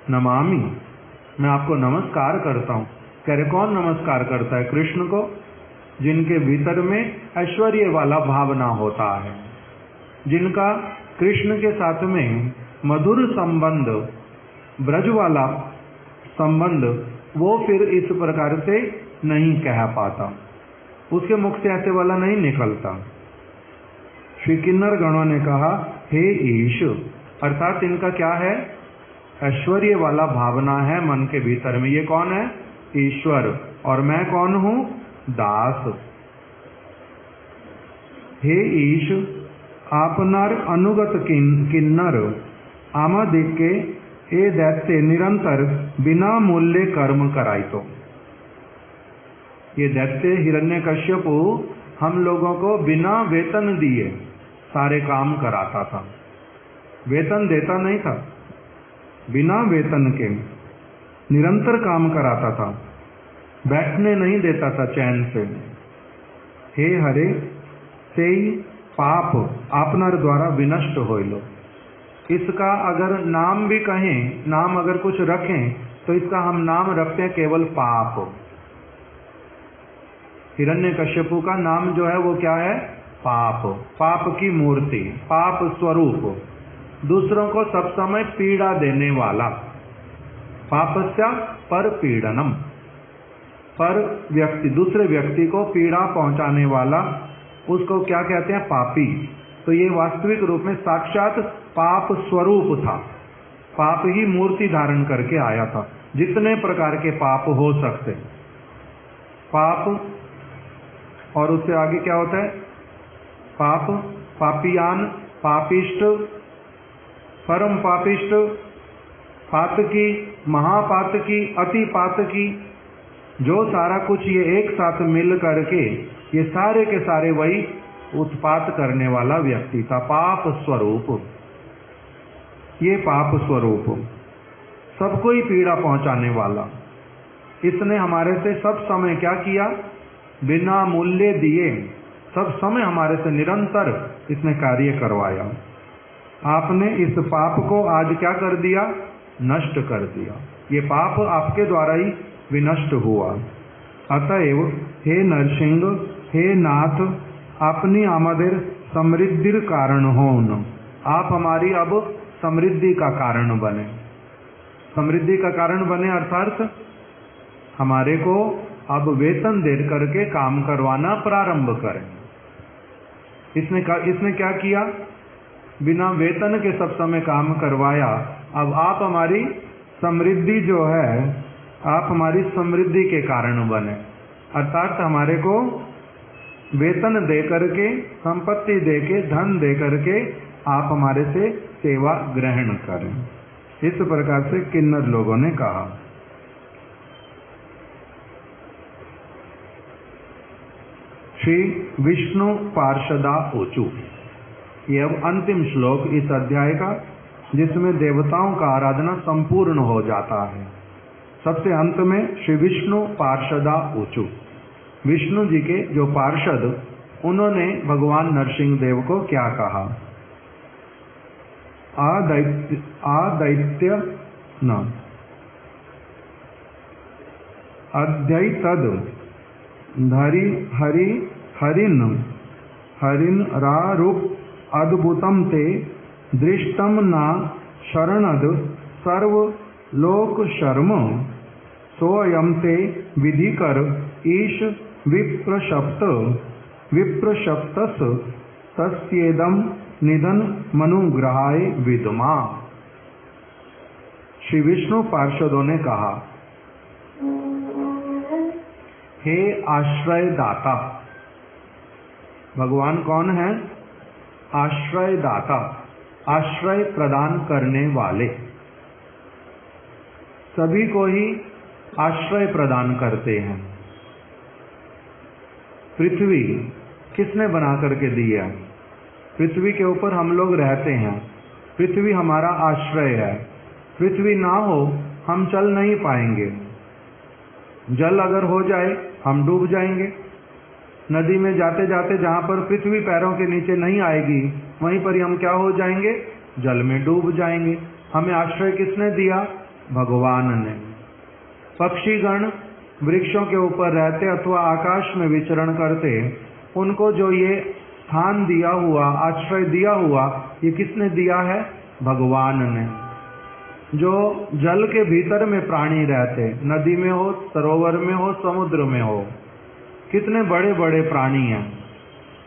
नमामि, मैं आपको नमस्कार करता हूँ। कह रहे कौन नमस्कार करता है? कृष्ण को, जिनके भीतर में ऐश्वर्य वाला भावना होता है, जिनका कृष्ण के साथ में मधुर संबंध, ब्रज वाला संबंध, वो फिर इस प्रकार से नहीं कह पाता, उसके मुख से ऐसे वाला नहीं निकलता। श्री किन्नर गणों ने कहा हे ईश, अर्थात इनका क्या है? ऐश्वर्य वाला भावना है मन के भीतर में। ये कौन है? ईश्वर। और मैं कौन हूं? दास। हे ईश, आपनार अनुगत किन्नर आमादिक के ए दैत्य निरंतर बिना मूल्य कर्म कराई। तो ये दैत्य हिरण्यकश्यपु हम लोगों को बिना वेतन दिए सारे काम कराता था, वेतन देता नहीं था, बिना वेतन के निरंतर काम कराता था, बैठने नहीं देता था चैन से। हे हरे, सेई पाप आपनार द्वारा विनष्ट होइलो। इसका अगर नाम भी कहें, नाम अगर कुछ रखें तो इसका हम नाम रखते हैं केवल पाप। हिरण्यकश्यपु का नाम जो है वो क्या है? पाप। पाप की मूर्ति, पाप स्वरूप, दूसरों को सब समय पीड़ा देने वाला। पापस्य पर पीड़नम, पर व्यक्ति, दूसरे व्यक्ति को पीड़ा पहुंचाने वाला, उसको क्या कहते हैं? पापी। तो ये वास्तविक रूप में साक्षात पाप स्वरूप था, पाप ही मूर्ति धारण करके आया था। जितने प्रकार के पाप हो सकते, पाप, और उससे आगे क्या होता है? पाप, पापियान, पापिष्ट, परम पापिष्ट, पातकी, महापातकी, अति पातकी, जो सारा कुछ ये एक साथ मिल करके ये सारे के सारे वही उत्पात करने वाला व्यक्ति था। पाप स्वरूप, ये पाप स्वरूप, सबको ही पीड़ा पहुंचाने वाला। इसने हमारे से सब समय क्या किया? बिना मूल्य दिए सब समय हमारे से निरंतर इसने कार्य करवाया। आपने इस पाप को आज क्या कर दिया? नष्ट कर दिया। ये पाप आपके द्वारा ही विनष्ट हुआ। अतएव हे नरसिंह, हे नाथ, अपनी आमदेर समृद्धिर कारण होन, आप हमारी अब समृद्धि का कारण बने। समृद्धि का कारण बने अर्थात हमारे को अब वेतन दे करके काम करवाना प्रारंभ करें। इसने क्या किया? बिना वेतन के सब समय काम करवाया। अब आप हमारी समृद्धि जो है, आप हमारी समृद्धि के कारण बने, अर्थात हमारे को वेतन दे करके, संपत्ति दे के, धन दे करके आप हमारे से सेवा ग्रहण करें। इस प्रकार से किन्नर लोगों ने कहा। श्री विष्णु पार्षदा ऊचु, ये अब अंतिम श्लोक इस अध्याय का, जिसमें देवताओं का आराधना संपूर्ण हो जाता है। सबसे अंत में श्री विष्णु पार्षदा ऊचु, विष्णु जी के जो पार्षद, उन्होंने भगवान नरसिंह देव को क्या कहा? आदैत्य न अध्यैतद धरि हरि हरिन रारूप अद्भुतम ते दृष्टम न शरणद सर्व लोक शर्म सोयम ते विधिकर ईश विप्रशप्तस तस्येदम निधन मनुग्रहाय विद्मा। श्री विष्णु पार्षदों ने कहा, हे आश्रय दाता। भगवान कौन है? आश्रय दाता, आश्रय प्रदान करने वाले। सभी को ही आश्रय प्रदान करते हैं। पृथ्वी किसने बना करके दी है? पृथ्वी के ऊपर हम लोग रहते हैं, पृथ्वी हमारा आश्रय है। पृथ्वी ना हो हम चल नहीं पाएंगे। जल अगर हो जाए हम डूब जाएंगे। नदी में जाते जाते जहाँ पर पृथ्वी पैरों के नीचे नहीं आएगी, वहीं पर ही हम क्या हो जाएंगे? जल में डूब जाएंगे। हमें आश्रय किसने दिया? भगवान ने। पक्षीगण वृक्षों के ऊपर रहते अथवा आकाश में विचरण करते, उनको जो ये स्थान दिया हुआ, आश्रय दिया हुआ, ये किसने दिया है? भगवान ने। जो जल के भीतर में प्राणी रहते, नदी में हो, सरोवर में हो, समुद्र में हो, कितने बड़े बड़े प्राणी हैं,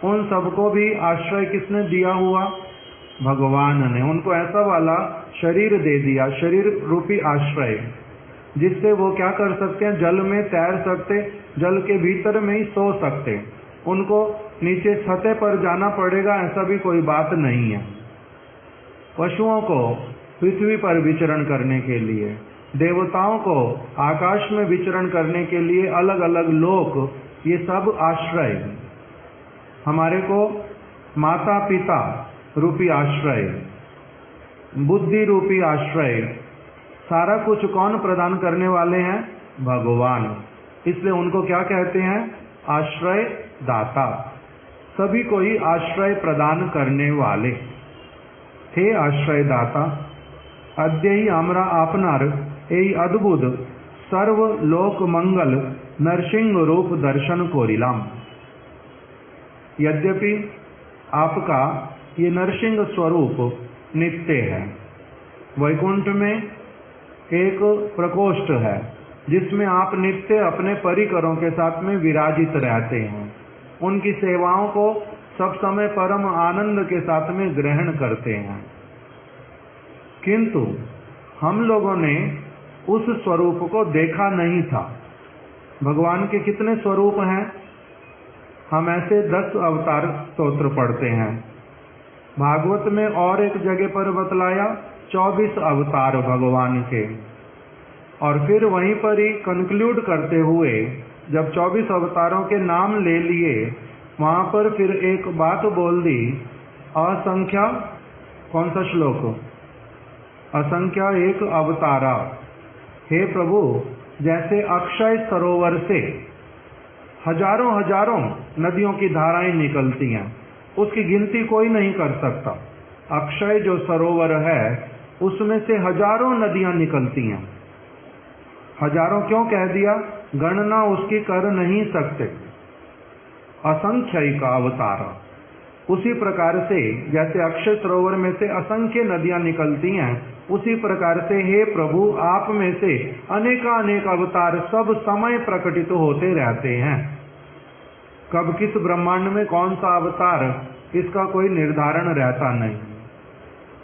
उन सबको भी आश्रय किसने दिया हुआ? भगवान ने। उनको ऐसा वाला शरीर दे दिया, शरीर रूपी आश्रय, जिससे वो क्या कर सकते हैं? जल में तैर सकते, जल के भीतर में ही सो सकते। उनको नीचे सतह पर जाना पड़ेगा ऐसा भी कोई बात नहीं है। पशुओं को पृथ्वी पर विचरण करने के लिए, देवताओं को आकाश में विचरण करने के लिए अलग अलग लोक, ये सब आश्रय। हमारे को माता पिता रूपी आश्रय, बुद्धि रूपी आश्रय, सारा कुछ कौन प्रदान करने वाले हैं? भगवान। इसलिए उनको क्या कहते हैं? आश्रय दाता। सभी को ही आश्रय प्रदान करने वाले। हे आश्रयदाता, अद्यई आमरा आपनार এই अद्भुत सर्व लोक मंगल नरसिंह रूप दर्शन कोरिलाम। यद्यपि आपका ये नरसिंह स्वरूप नित्य है। वैकुंठ में एक प्रकोष्ठ है जिसमें आप नित्य अपने परिकरों के साथ में विराजित रहते हैं। उनकी सेवाओं को सब समय परम आनंद के साथ में ग्रहण करते हैं। किंतु हम लोगों ने उस स्वरूप को देखा नहीं था। भगवान के कितने स्वरूप हैं? हम ऐसे 10 अवतार स्तोत्र पढ़ते हैं। भागवत में और एक जगह पर बतलाया 24 अवतार भगवान के, और फिर वहीं पर ही कंक्लूड करते हुए जब 24 अवतारों के नाम ले लिए, वहां पर फिर एक बात बोल दी, असंख्या, कौन सा श्लोक? असंख्या एक अवतारा। हे प्रभु, जैसे अक्षय सरोवर से हजारों हजारों नदियों की धाराएं निकलती हैं, उसकी गिनती कोई नहीं कर सकता। अक्षय जो सरोवर है उसमें से हजारों नदियां निकलती हैं। हजारों क्यों कह दिया? गणना उसकी कर नहीं सकते। असंख्य का अवतार। उसी प्रकार से जैसे अक्षय सरोवर में से असंख्य नदियां निकलती हैं, उसी प्रकार से हे प्रभु, आप में से अनेक अवतार सब समय प्रकटित होते रहते हैं। कब किस ब्रह्मांड में कौन सा अवतार, इसका कोई निर्धारण रहता नहीं।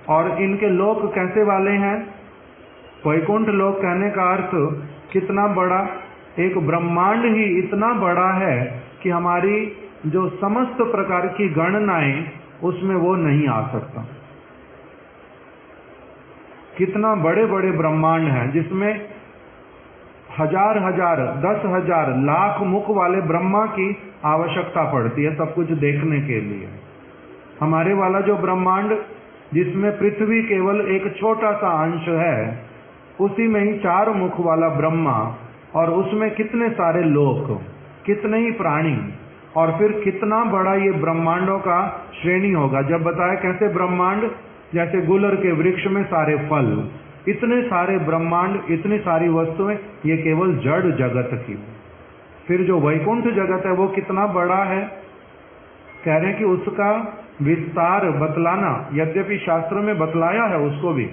और इनके लोक कैसे वाले हैं? वैकुंठ लोक कहने का अर्थ कितना बड़ा, एक ब्रह्मांड ही इतना बड़ा है कि हमारी जो समस्त प्रकार की गणनाएं उसमें वो नहीं आ सकता। कितना बड़े बड़े ब्रह्मांड हैं जिसमें हजार हजार, 10,000, लाख मुख वाले ब्रह्मा की आवश्यकता पड़ती है सब कुछ देखने के लिए। हमारे वाला जो ब्रह्मांड जिसमें पृथ्वी केवल एक छोटा सा अंश है, उसी में ही 4 मुख वाला ब्रह्मा, और उसमें कितने सारे लोक, कितने ही प्राणी, और फिर कितना बड़ा ये ब्रह्मांडों का श्रेणी होगा। जब बताया कैसे ब्रह्मांड, जैसे गुलर के वृक्ष में सारे फल, इतने सारे ब्रह्मांड, इतनी सारी वस्तुएं, ये केवल जड़ जगत की। फिर जो वैकुंठ जगत है वो कितना बड़ा है, कह रहे हैं कि उसका विस्तार बतलाना, यद्यपि शास्त्र में बतलाया है उसको भी,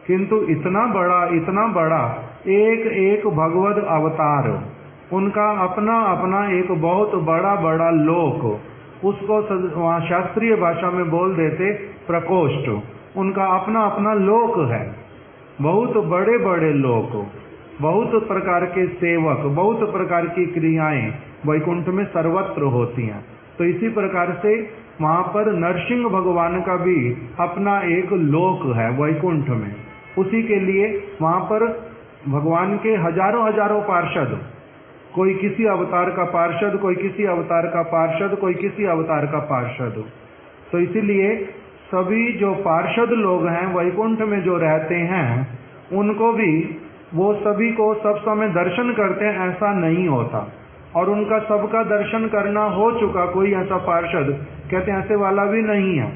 किंतु इतना बड़ा एक एक भगवद अवतार, उनका अपना अपना एक बहुत बड़ा बड़ा लोक, उसको वहाँ शास्त्रीय भाषा में बोल देते प्रकोष्ठ। उनका अपना अपना लोक है, बहुत बड़े बड़े लोक, बहुत प्रकार के सेवक, बहुत प्रकार की क्रियाएं वैकुंठ में सर्वत्र होती हैं। तो इसी प्रकार से वहाँ पर नरसिंह भगवान का भी अपना एक लोक है वैकुंठ में। उसी के लिए वहाँ पर भगवान के हजारों हजारों पार्षद, कोई किसी अवतार का पार्षद, कोई किसी अवतार का पार्षद, कोई किसी अवतार का पार्षद। तो इसीलिए सभी जो पार्षद लोग हैं वैकुंठ में जो रहते हैं, उनको भी वो सभी को सब समय दर्शन करते हैं ऐसा नहीं होता, और उनका सबका दर्शन करना हो चुका कोई ऐसा पार्षद कहते हैं ऐसे वाला भी नहीं है।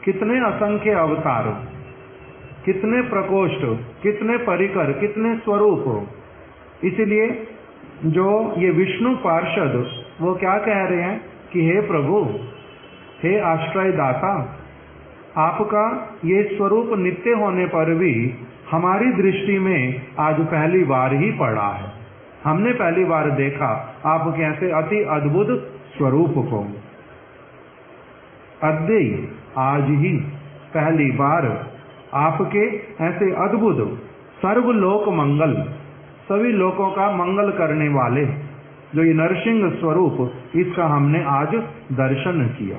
कितने असंख्य अवतार, कितने प्रकोष्ठ, कितने परिकर, कितने स्वरूप। इसीलिए जो ये विष्णु पार्षद वो क्या कह रहे हैं कि हे प्रभु, हे आश्रय दाता, आपका ये स्वरूप नित्य होने पर भी हमारी दृष्टि में आज पहली बार ही पड़ा है। हमने पहली बार देखा आपके ऐसे अति अद्भुत स्वरूप को। अद्यई, आज ही पहली बार आपके ऐसे अद्भुत सर्वलोक मंगल, सभी लोकों का मंगल करने वाले जो ये नरसिंह स्वरूप, इसका हमने आज दर्शन किया।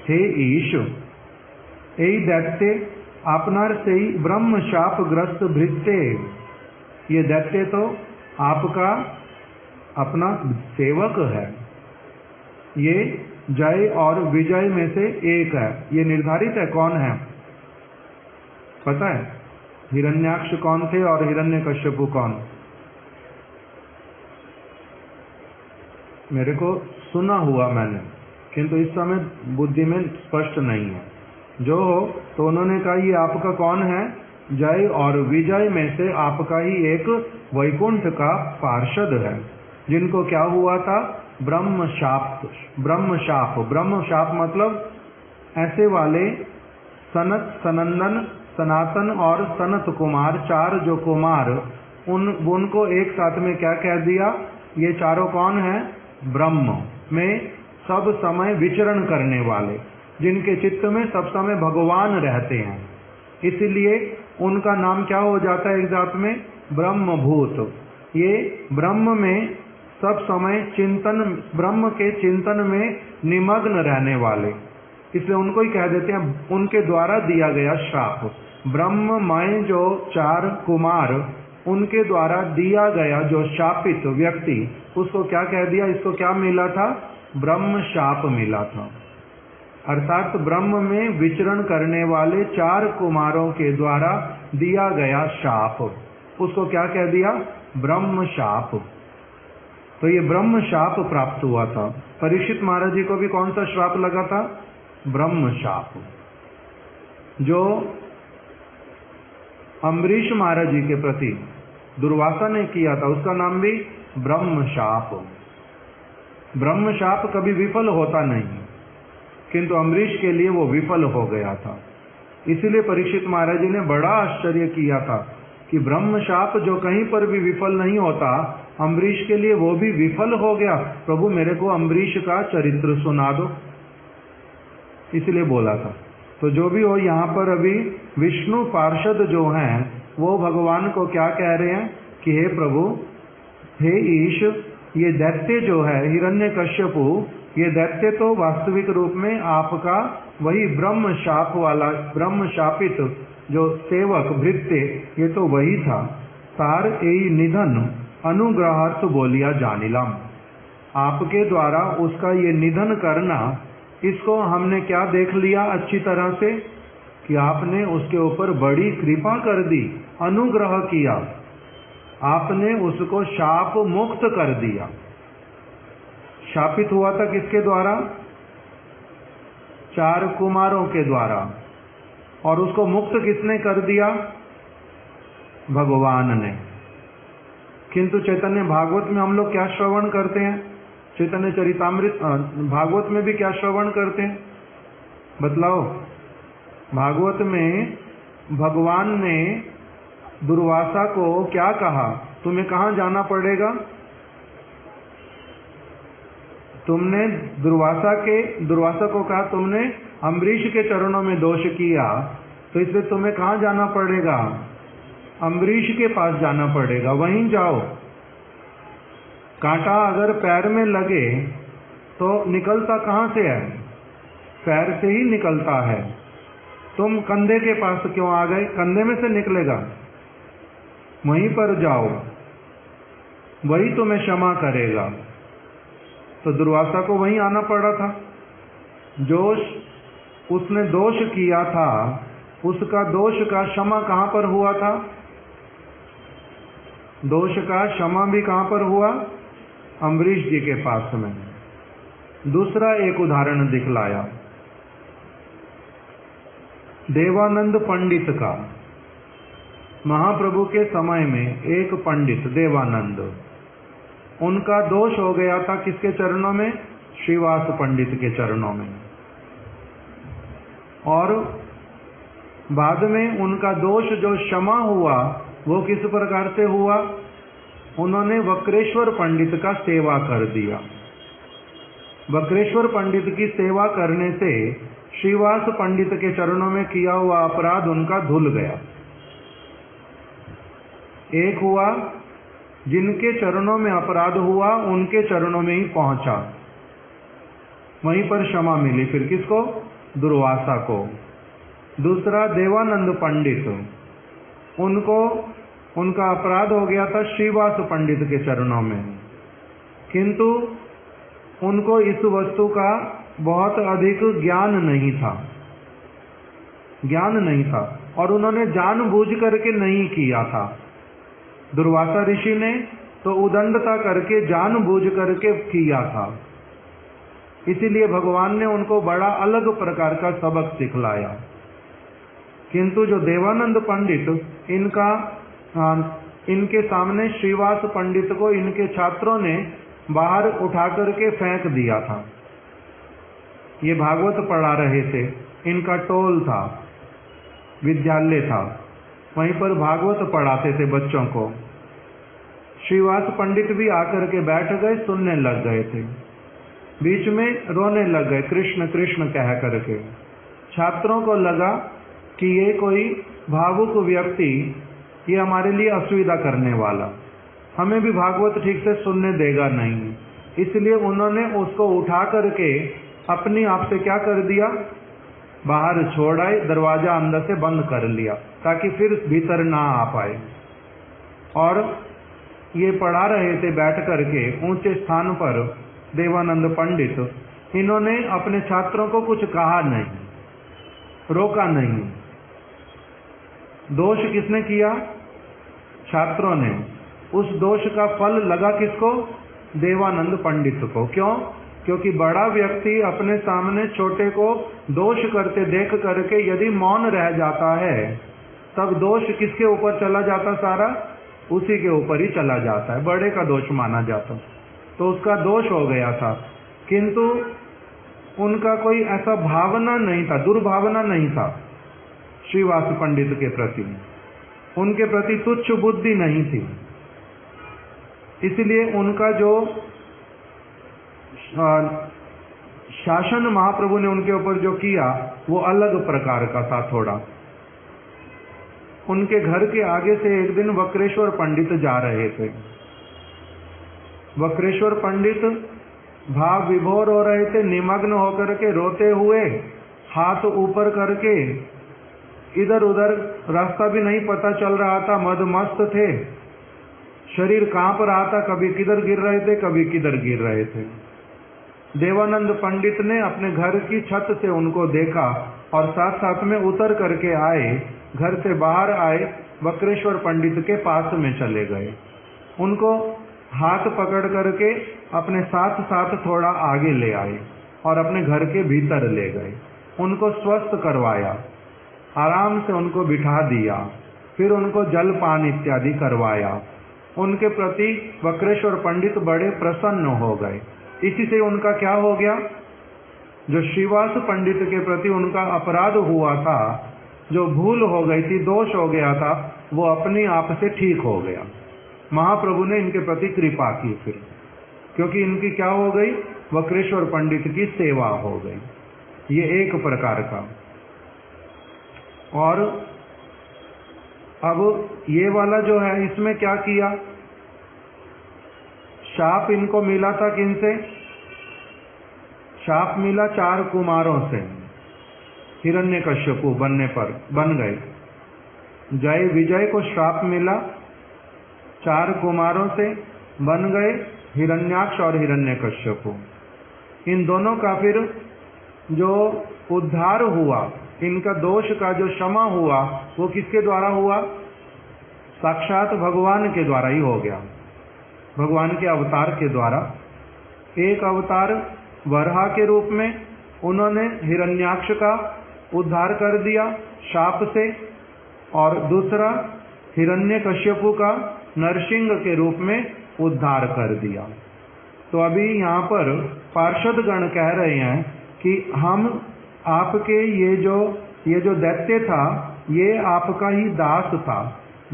हे ईश, এই दैत्य আপনার সেই ब्रह्म शाप ग्रस्त भृत्य, ये दैत्य तो आपका अपना सेवक है। ये जय और विजय में से एक है। ये निर्धारित है कौन है, पता है? हिरण्याक्ष कौन थे और हिरण्यकश्यपु कौन? मेरे को सुना हुआ मैंने, किंतु इस समय बुद्धि में स्पष्ट नहीं है। जो हो। तो उन्होंने कहा ये आपका कौन है? जय और विजय में से आपका ही एक वैकुंठ का पार्षद है, जिनको क्या हुआ था? ब्रह्म शाप। ब्रह्म शाप मतलब ऐसे वाले सनत, सनंदन, सनातन और सनत कुमार, चार जो कुमार, उनको एक साथ में क्या कह दिया? ये चारों कौन है? ब्रह्म में सब समय विचरण करने वाले, जिनके चित्त में सब समय भगवान रहते हैं, इसलिए उनका नाम क्या हो जाता है एक जात में? ब्रह्मभूत। ये ब्रह्म में सब समय चिंतन, ब्रह्म के चिंतन में निमग्न रहने वाले, इसलिए उनको ही कह देते हैं, उनके द्वारा दिया गया श्राप। ब्रह्ममय जो चार कुमार, उनके द्वारा दिया गया जो शापित व्यक्ति, उसको क्या कह दिया? इसको क्या मिला था? ब्रह्म शाप मिला था। अर्थात ब्रह्म में विचरण करने वाले चार कुमारों के द्वारा दिया गया शाप, उसको क्या कह दिया? ब्रह्म शाप। तो ये ब्रह्म शाप प्राप्त हुआ था। परीक्षित महाराज जी को भी कौन सा श्राप लगा था? ब्रह्म शाप। जो अम्बरीश महाराज जी के प्रति दुर्वासा ने किया था, उसका नाम भी ब्रह्म शाप। ब्रह्म शाप कभी विफल होता नहीं, किंतु अम्बरीश के लिए वो विफल हो गया था। इसीलिए परीक्षित महाराज जी ने बड़ा आश्चर्य किया था कि ब्रह्म शाप जो कहीं पर भी विफल नहीं होता, अम्बरीश के लिए वो भी विफल हो गया। प्रभु मेरे को अम्बरीश का चरित्र सुना दो, इसलिए बोला था। तो जो भी हो, यहाँ पर अभी विष्णु पार्षद जो हैं, वो भगवान को क्या कह रहे हैं कि हे प्रभु, हे ईश, ये दैत्य जो है हिरण्यकश्यपु, ये दैत्य तो वास्तविक रूप में आपका वही ब्रह्म शाप वाला, ब्रह्म शापित जो सेवक भृत्य, ये तो वही था। तार एई निधन अनुग्रहार्थ बोलिया जानिलाम, आपके द्वारा उसका ये निधन करना, इसको हमने क्या देख लिया अच्छी तरह से कि आपने उसके ऊपर बड़ी कृपा कर दी, अनुग्रह किया, आपने उसको शाप मुक्त कर दिया। शापित हुआ था किसके द्वारा? चार कुमारों के द्वारा। और उसको मुक्त किसने कर दिया? भगवान ने। किंतु चैतन्य भागवत में हम लोग क्या श्रवण करते हैं? चैतन्य चरितामृत भागवत में भी क्या श्रवण करते हैं? बतलाओ। भागवत में भगवान ने दुर्वासा को क्या कहा? तुम्हें कहाँ जाना पड़ेगा? तुमने दुर्वासा को कहा तुमने अम्बरीश के चरणों में दोष किया, तो इसलिए तुम्हें कहाँ जाना पड़ेगा? अम्बरीश के पास जाना पड़ेगा, वहीं जाओ। कांटा अगर पैर में लगे तो निकलता कहाँ से है? पैर से ही निकलता है। तुम कंधे के पास क्यों आ गए? कंधे में से निकलेगा, वहीं पर जाओ, वही तुम्हें क्षमा करेगा। तो दुर्वासा को वहीं आना पड़ा था। जो उसने दोष किया था, उसका दोष का क्षमा कहाँ पर हुआ था? दोष का क्षमा भी कहाँ पर हुआ? अम्बरीश जी के पास में। दूसरा एक उदाहरण दिखलाया देवानंद पंडित का। महाप्रभु के समय में एक पंडित देवानंद, उनका दोष हो गया था किसके चरणों में? श्रीवास पंडित के चरणों में। और बाद में उनका दोष जो क्षमा हुआ, वो किस प्रकार से हुआ? उन्होंने वक्रेश्वर पंडित का सेवा कर दिया। वक्रेश्वर पंडित की सेवा करने से श्रीवास पंडित के चरणों में किया हुआ अपराध उनका धुल गया। एक हुआ, जिनके चरणों में अपराध हुआ उनके चरणों में ही पहुंचा, वहीं पर क्षमा मिली। फिर किसको? दुर्वासा को। दूसरा देवानंद पंडित, उनको उनका अपराध हो गया था श्रीवास पंडित के चरणों में, किंतु उनको इस वस्तु का बहुत अधिक ज्ञान नहीं था और उन्होंने जानबूझ करके नहीं किया था। दुर्वासा ऋषि ने तो उदंडता करके जानबूझ करके किया था, इसीलिए भगवान ने उनको बड़ा अलग प्रकार का सबक सिखलाया। किंतु जो देवानंद पंडित, इनके सामने श्रीवास पंडित को इनके छात्रों ने बाहर उठा करके फेंक दिया था। ये भागवत पढ़ा रहे थे, इनका टोल था, विद्यालय था, वहीं पर भागवत पढ़ाते थे बच्चों को। श्रीवास पंडित भी आकर के बैठ गए, सुनने लग गए थे, बीच में रोने लग गए कृष्ण कृष्ण कह करके। छात्रों को लगा कि ये कोई भावुक व्यक्ति, ये हमारे लिए असुविधा करने वाला, हमें भी भागवत ठीक से सुनने देगा नहीं। इसलिए उन्होंने उसको उठा करके अपनी आप से क्या कर दिया, बाहर छोड़ आए, दरवाजा अंदर से बंद कर लिया ताकि फिर भीतर ना आ पाए। और ये पढ़ा रहे थे बैठ करके ऊंचे स्थान पर देवानंद पंडित, इन्होंने अपने छात्रों को कुछ कहा नहीं, रोका नहीं। दोष किसने किया? छात्रों ने। उस दोष का फल लगा किसको? देवानंद पंडित को। क्यों? क्योंकि बड़ा व्यक्ति अपने सामने छोटे को दोष करते देख करके यदि मौन रह जाता है, तब दोष किसके ऊपर चला जाता? सारा उसी के ऊपर ही चला जाता है, बड़े का दोष माना जाता। तो उसका दोष हो गया था, किंतु उनका कोई ऐसा भावना नहीं था, दुर्भावना नहीं था श्रीवास पंडित के प्रति, उनके प्रति तुच्छ बुद्धि नहीं थी। इसलिए उनका जो शासन महाप्रभु ने उनके ऊपर जो किया वो अलग प्रकार का था थोड़ा। उनके घर के आगे से एक दिन वक्रेश्वर पंडित जा रहे थे। वक्रेश्वर पंडित भाव विभोर हो रहे थे, निमग्न होकर के रोते हुए हाथ ऊपर करके, इधर उधर रास्ता भी नहीं पता चल रहा था, मदमस्त थे, शरीर कांप रहा था, कभी किधर गिर रहे थे कभी किधर गिर रहे थे। देवानंद पंडित ने अपने घर की छत से उनको देखा और साथ साथ में उतर करके आए, घर से बाहर आए, वक्रेश्वर पंडित के पास में चले गए, उनको हाथ पकड़ करके अपने साथ साथ थोड़ा आगे ले आए और अपने घर के भीतर ले गए, उनको स्वस्थ करवाया, आराम से उनको बिठा दिया, फिर उनको जल पान इत्यादि करवाया। उनके प्रति वक्रेश्वर पंडित बड़े प्रसन्न हो गए। इसी से उनका क्या हो गया, जो श्रीवास पंडित के प्रति उनका अपराध हुआ था, जो भूल हो गई थी, दोष हो गया था, वो अपने आप से ठीक हो गया। महाप्रभु ने इनके प्रति कृपा की फिर, क्योंकि इनकी क्या हो गई, वक्रेश्वर पंडित की सेवा हो गई। ये एक प्रकार का। और अब ये वाला जो है, इसमें क्या किया, शाप इनको मिला था किनसे? शाप मिला 4 कुमारों से, हिरण्यकश्यपु बनने पर बन गए। जय विजय को श्राप मिला, 4 कुमारों से बन गए, हिरण्याक्ष और हिरण्यकश्यपु। इन दोनों का फिर जो उद्धार हुआ, इनका दोष का जो क्षमा हुआ, वो किसके द्वारा हुआ? साक्षात भगवान के द्वारा ही हो गया, भगवान के अवतार के द्वारा। एक अवतार वराह के रूप में उन्होंने हिरण्याक्ष का उद्धार कर दिया शाप से, और दूसरा हिरण्यकश्यपु का नरसिंह के रूप में उद्धार कर दिया। तो अभी यहाँ पर पार्षद गण कह रहे हैं कि हम आपके ये जो दैत्य था, ये आपका ही दास था,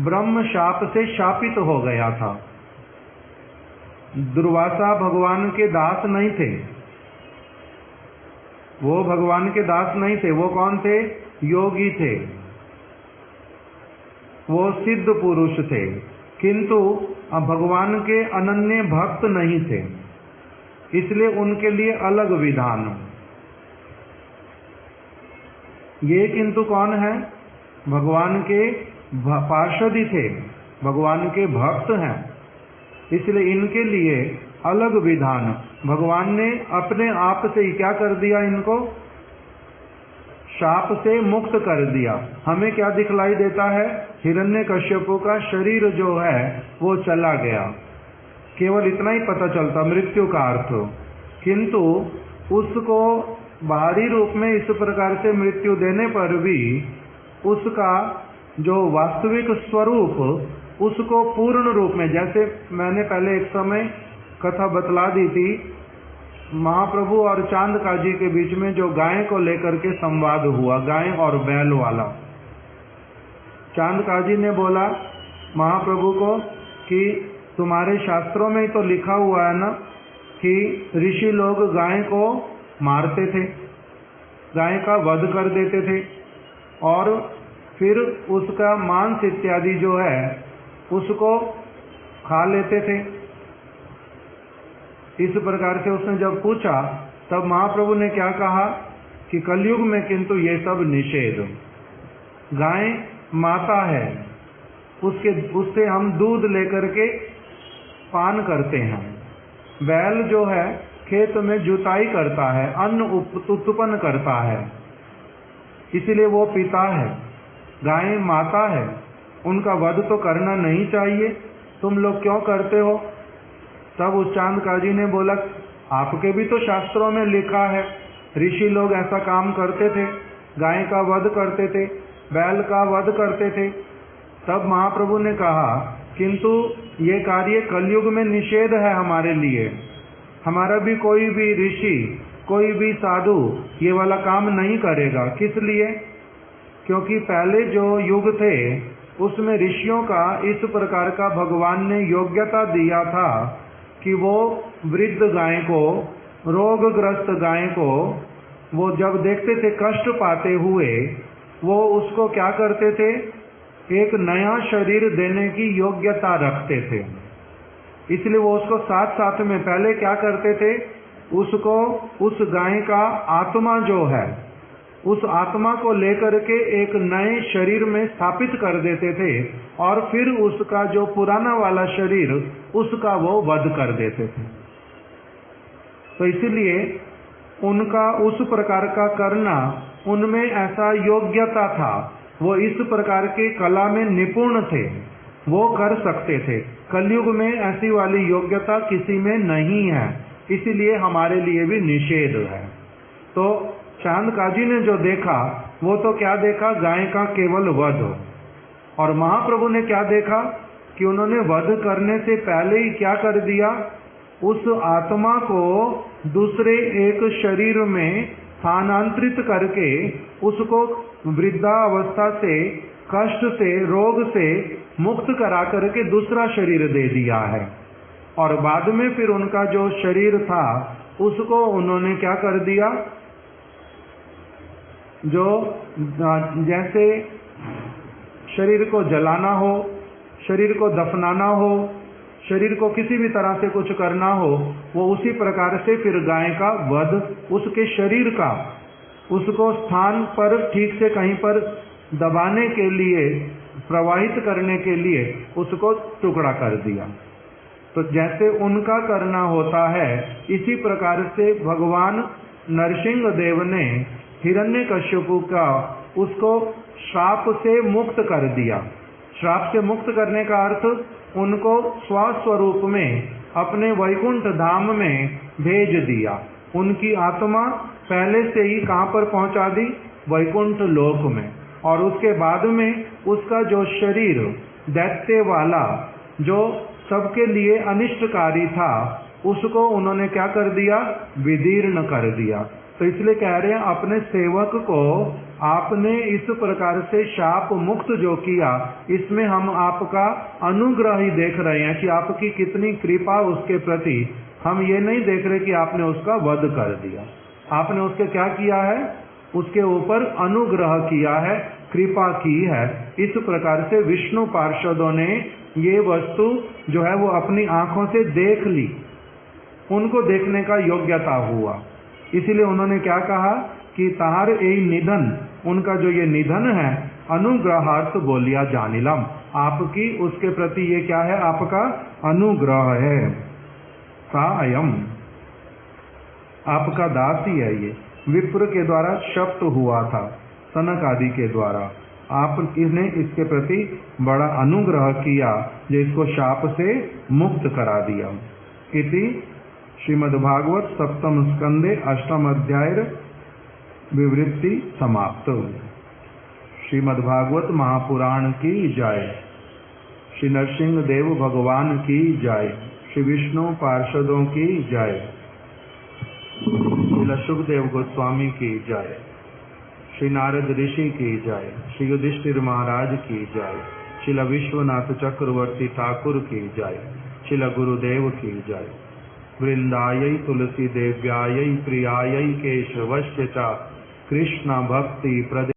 ब्रह्म शाप से शापित हो गया था। दुर्वासा भगवान के दास नहीं थे, वो भगवान के दास नहीं थे। वो कौन थे? योगी थे, वो सिद्ध पुरुष थे, किंतु भगवान के अनन्य भक्त नहीं थे, इसलिए उनके लिए अलग विधान। ये किंतु कौन है? भगवान के पार्षद ही थे, भगवान के भक्त हैं, इसलिए इनके लिए अलग विधान। भगवान ने अपने आप से ही क्या कर दिया, इनको शाप से मुक्त कर दिया। हमें क्या दिखलाई देता है? हिरण्यकश्यपु का शरीर जो है वो चला गया, केवल इतना ही पता चलता, मृत्यु का अर्थ। किंतु उसको बाहरी रूप में इस प्रकार से मृत्यु देने पर भी उसका जो वास्तविक स्वरूप उसको पूर्ण रूप में, जैसे मैंने पहले एक समय कथा बतला दी थी, महाप्रभु और चांद काजी के बीच में जो गाय को लेकर के संवाद हुआ, गाय और बैल वाला। चांद काजी ने बोला महाप्रभु को कि तुम्हारे शास्त्रों में तो लिखा हुआ है ना कि ऋषि लोग गाय को मारते थे, गाय का वध कर देते थे और फिर उसका मांस इत्यादि जो है उसको खा लेते थे। इस प्रकार से उसने जब पूछा तब महाप्रभु ने क्या कहा कि कलयुग में किंतु ये सब निषेध। गाय माता है, उससे हम दूध लेकर के पान करते हैं। बैल जो है खेत में जुताई करता है, अन्न उत्पन्न करता है, इसलिए वो पिता है। गाय माता है, उनका वध तो करना नहीं चाहिए, तुम लोग क्यों करते हो? तब उस चांद काजी ने बोला आपके भी तो शास्त्रों में लिखा है, ऋषि लोग ऐसा काम करते थे, गाय का वध करते थे, बैल का वध करते थे। तब महाप्रभु ने कहा किंतु ये कार्य कलयुग में निषेध है हमारे लिए। हमारा भी कोई भी ऋषि, कोई भी साधु ये वाला काम नहीं करेगा। किस लिए? क्योंकि पहले जो युग थे उसमें ऋषियों का इस प्रकार का भगवान ने योग्यता दिया था कि वो वृद्ध गाय को, रोगग्रस्त गाय को वो जब देखते थे कष्ट पाते हुए, वो उसको क्या करते थे, एक नया शरीर देने की योग्यता रखते थे। इसलिए वो उसको साथ साथ में पहले क्या करते थे, उसको उस गाय का आत्मा जो है उस आत्मा को लेकर के एक नए शरीर में स्थापित कर देते थे और फिर उसका जो पुराना वाला शरीर उसका वो वध कर देते थे। तो इसलिए उनका उस प्रकार का करना, उनमें ऐसा योग्यता था, वो इस प्रकार के कला में निपुण थे, वो कर सकते थे। कलयुग में ऐसी वाली योग्यता किसी में नहीं है, इसीलिए हमारे लिए भी निषेध है। तो चांद काजी ने जो देखा वो तो क्या देखा, गाय का केवल वध। और महाप्रभु ने क्या देखा कि उन्होंने वध करने से पहले ही क्या कर दिया, उस आत्मा को दूसरे एक शरीर में स्थानांतरित करके उसको वृद्धावस्था से, कष्ट से, रोग से मुक्त करा करके दूसरा शरीर दे दिया है। और बाद में फिर उनका जो शरीर था उसको उन्होंने क्या कर दिया, जो जैसे शरीर को जलाना हो, शरीर को दफनाना हो, शरीर को किसी भी तरह से कुछ करना हो, वो उसी प्रकार से फिर गाय का वध, उसके शरीर का, उसको स्थान पर ठीक से कहीं पर दबाने के लिए, प्रवाहित करने के लिए उसको टुकड़ा कर दिया। तो जैसे उनका करना होता है, इसी प्रकार से भगवान नरसिंह देव ने हिरण्यकश्यपु का उसको श्राप से मुक्त कर दिया। श्राप से मुक्त करने का अर्थ उनको स्वस्वरूप में अपने वैकुंठ धाम में भेज दिया। उनकी आत्मा पहले से ही कहाँ पर पहुंचा दी, वैकुंठ लोक में। और उसके बाद में उसका जो शरीर दैत्य वाला, जो सबके लिए अनिष्टकारी था, उसको उन्होंने क्या कर दिया, विदीर्ण कर दिया। तो इसलिए कह रहे हैं अपने सेवक को आपने इस प्रकार से शाप मुक्त जो किया, इसमें हम आपका अनुग्रह ही देख रहे हैं कि आपकी कितनी कृपा उसके प्रति। हम ये नहीं देख रहे कि आपने उसका वध कर दिया, आपने उसके क्या किया है, उसके ऊपर अनुग्रह किया है, कृपा की है। इस प्रकार से विष्णु पार्षदों ने ये वस्तु जो है वो अपनी आंखों से देख ली, उनको देखने का योग्यता हुआ। इसीलिए उन्होंने क्या कहा कि तार ए निधन, उनका जो ये निधन है, अनुग्रहार्थ बोलिया जानिलम, आपकी उसके प्रति ये क्या है, आपका अनुग्रह है। सा अयम, आपका दास ही है। ये विप्र के द्वारा शप्त हुआ था, सनक आदि के द्वारा। आपने इसके प्रति बड़ा अनुग्रह किया जो इसको शाप से मुक्त करा दिया। इति श्रीमद्भागवत सप्तम स्कंदे अष्टम अध्याय विवृत्ति समाप्त। श्रीमद्भागवत महापुराण की जय। श्री नरसिंह देव भगवान की जय। श्री विष्णु पार्षदों की जय। श्री सुखदेव गोस्वामी की जय। श्री नारद ऋषि की जय। श्री युधिष्ठिर महाराज की जय। श्री विश्वनाथ चक्रवर्ती ठाकुर की जय। श्री गुरुदेव की जय। वृंदायै तुलसी देव्यायै प्रियायै केशवस्य च कृष्ण भक्ति प्रदे